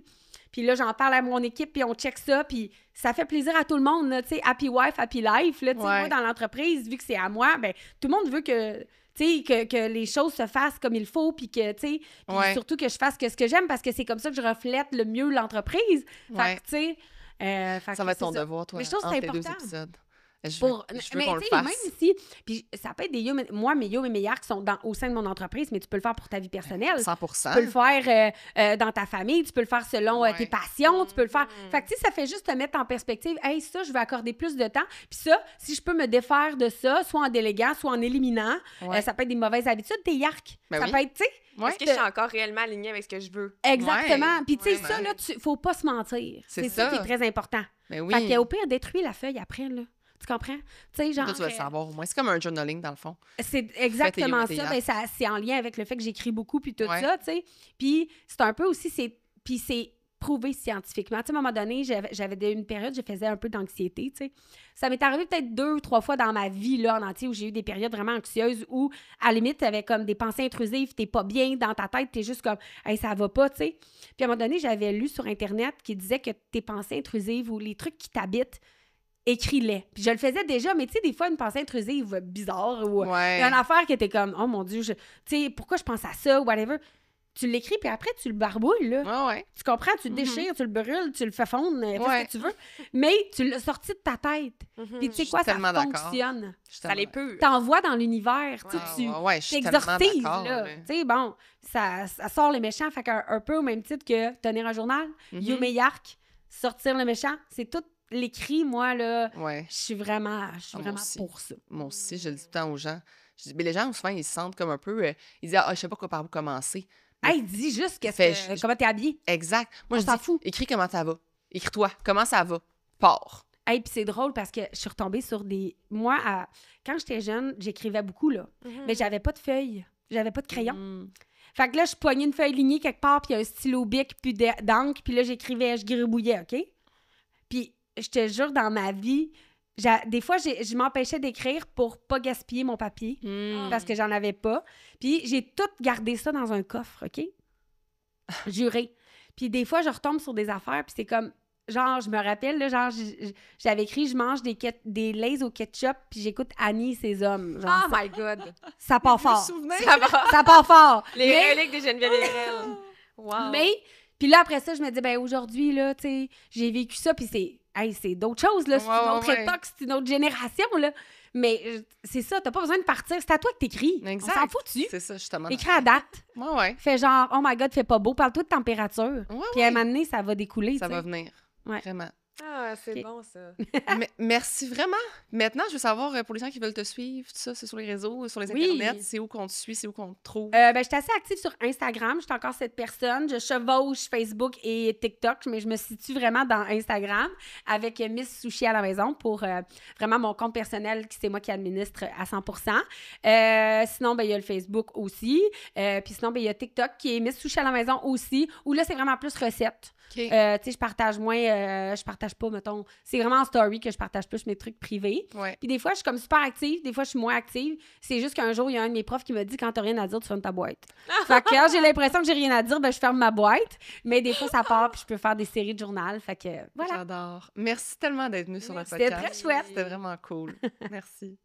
Puis là, j'en parle à mon équipe, puis on check ça, puis ça fait plaisir à tout le monde, tu sais, happy wife, happy life, là, tu sais, moi, dans l'entreprise, vu que c'est à moi, ben tout le monde veut que... Tu sais, que les choses se fassent comme il faut, puis que, tu sais, puis surtout que je fasse ce que j'aime, parce que c'est comme ça que je reflète le mieux l'entreprise. Fait que, tu sais... ça va être ton devoir, toi, mais je trouve que c'est important. 2 épisodes. Je veux mais qu'on le fasse. même ici, puis ça peut être des moi, mes yo et mes yards qui sont au sein de mon entreprise, mais tu peux le faire pour ta vie personnelle. 100%. Tu peux le faire dans ta famille, tu peux le faire selon tes passions, tu peux le faire... Fait que, tu sais, ça fait juste te mettre en perspective, « Hey, ça, je vais accorder plus de temps. » Puis ça, si je peux me défaire de ça, soit en déléguant, soit en éliminant, ça peut être des mauvaises habitudes, tes yards. Ça peut être, tu sais... Est-ce que je suis encore réellement alignée avec ce que je veux? Exactement. Puis, tu sais, ça, là, faut pas se mentir. C'est ça qui est très important. Mais oui. Fait qu'au pire, détruis la feuille après, là. Tu comprends? Tu sais, genre... Là, tu vas le savoir au moins. C'est comme un journaling, dans le fond. C'est exactement ça. Ben, c'est en lien avec le fait que j'écris beaucoup puis tout ça, tu sais. Puis c'est un peu aussi... Puis c'est prouvé scientifiquement. Tu sais, à un moment donné, j'avais une période, je faisais un peu d'anxiété, tu sais. Ça m'est arrivé peut-être 2 ou 3 fois dans ma vie, là, en entier, où j'ai eu des périodes vraiment anxieuses où, à la limite, t'avais comme des pensées intrusives, t'es pas bien dans ta tête, t'es juste comme « Hey, ça va pas », tu sais. Puis à un moment donné, j'avais lu sur Internet qui disait que tes pensées intrusives ou les trucs qui t'habitent, écris-les. Puis je le faisais déjà, mais tu sais, des fois, une pensée intrusive bizarre ou une affaire qui était comme, oh mon Dieu, tu sais, pourquoi je pense à ça, whatever. Tu l'écris, puis après, tu le barbouilles, là. Tu comprends? Tu le déchires, tu le brûles, tu le fais fondre, fais ce que tu veux. Mais tu l'as sorti de ta tête. Puis tu sais quoi, ça fonctionne. Ça les peut. T'envoies dans l'univers, tu t'exorcises, là. Tu sais, bon, ça sort les méchants, fait qu'un peu au même titre que tenir un journal, Yume Yark, sortir le méchant, c'est tout. L'écrit, moi, là, je suis vraiment pour ça. Moi aussi, je le dis tout le temps aux gens. Je dis, mais les gens, souvent, ils se sentent comme un peu... ils disent, je sais pas par où commencer. Hey, dis juste comment t'es habillée. Exact. Moi, je t'en fous. Écris comment ça va. Écris-toi. Comment ça va. Pars. Hey, puis c'est drôle parce que je suis retombée sur des... Moi, quand j'étais jeune, j'écrivais beaucoup, là. Mais j'avais pas de feuilles. J'avais pas de crayon. Fait que là, je poignais une feuille lignée quelque part, puis un stylo bic, puis d'encre, puis là, j'écrivais, je gribouillais, OK? Puis je te jure, dans ma vie, des fois, je m'empêchais d'écrire pour pas gaspiller mon papier parce que j'en avais pas. Puis j'ai tout gardé ça dans un coffre, OK? Juré. Puis des fois, je retombe sur des affaires, puis c'est comme... Genre, je me rappelle, là, genre, j'avais écrit « Je mange des Lays au ketchup, puis j'écoute Annie et ses hommes. » Oh my God! Ça part fort. Ça part fort. Les reliques de Geneviève Evrel. Wow! Mais, puis là, après ça, je me dis, ben aujourd'hui, là, tu sais, j'ai vécu ça, puis c'est d'autres choses, là. C'est une autre époque, c'est une autre génération, là. Mais c'est ça, t'as pas besoin de partir. C'est à toi que t'écris. Exact. On s'en fout-tu? C'est ça, justement. Écris à date. Fais genre, oh my God, fait pas beau. Parle-toi de température. Puis à un moment donné, ça va découler. Ça va venir. Vraiment. Ah, c'est bon, ça. Merci vraiment. Maintenant, je veux savoir, pour les gens qui veulent te suivre, tout ça, c'est sur les réseaux, sur les internets, c'est où qu'on te suit, c'est où qu'on te trouve? Ben, je suis assez active sur Instagram. Je suis encore cette personne. Je chevauche Facebook et TikTok, mais je me situe vraiment dans Instagram avec Miss Sushi à la maison pour vraiment mon compte personnel, c'est moi qui administre à 100%. Sinon, ben, il y a le Facebook aussi. Puis sinon, ben, il y a TikTok qui est Miss Sushi à la maison aussi, où là, c'est vraiment plus recettes. Okay. Tu sais, je partage moins, je partage pas, mettons, c'est vraiment en story que je partage plus mes trucs privés. Puis des fois, je suis comme super active, des fois, je suis moins active. C'est juste qu'un jour, il y a un de mes profs qui me dit, quand t'as rien à dire, tu fermes ta boîte. Fait que quand j'ai l'impression que j'ai rien à dire, ben je ferme ma boîte. Mais des fois, ça part, puis je peux faire des séries de journal. Fait que, voilà. J'adore. Merci tellement d'être venue sur notre podcast. C'était très chouette. C'était vraiment cool. Merci.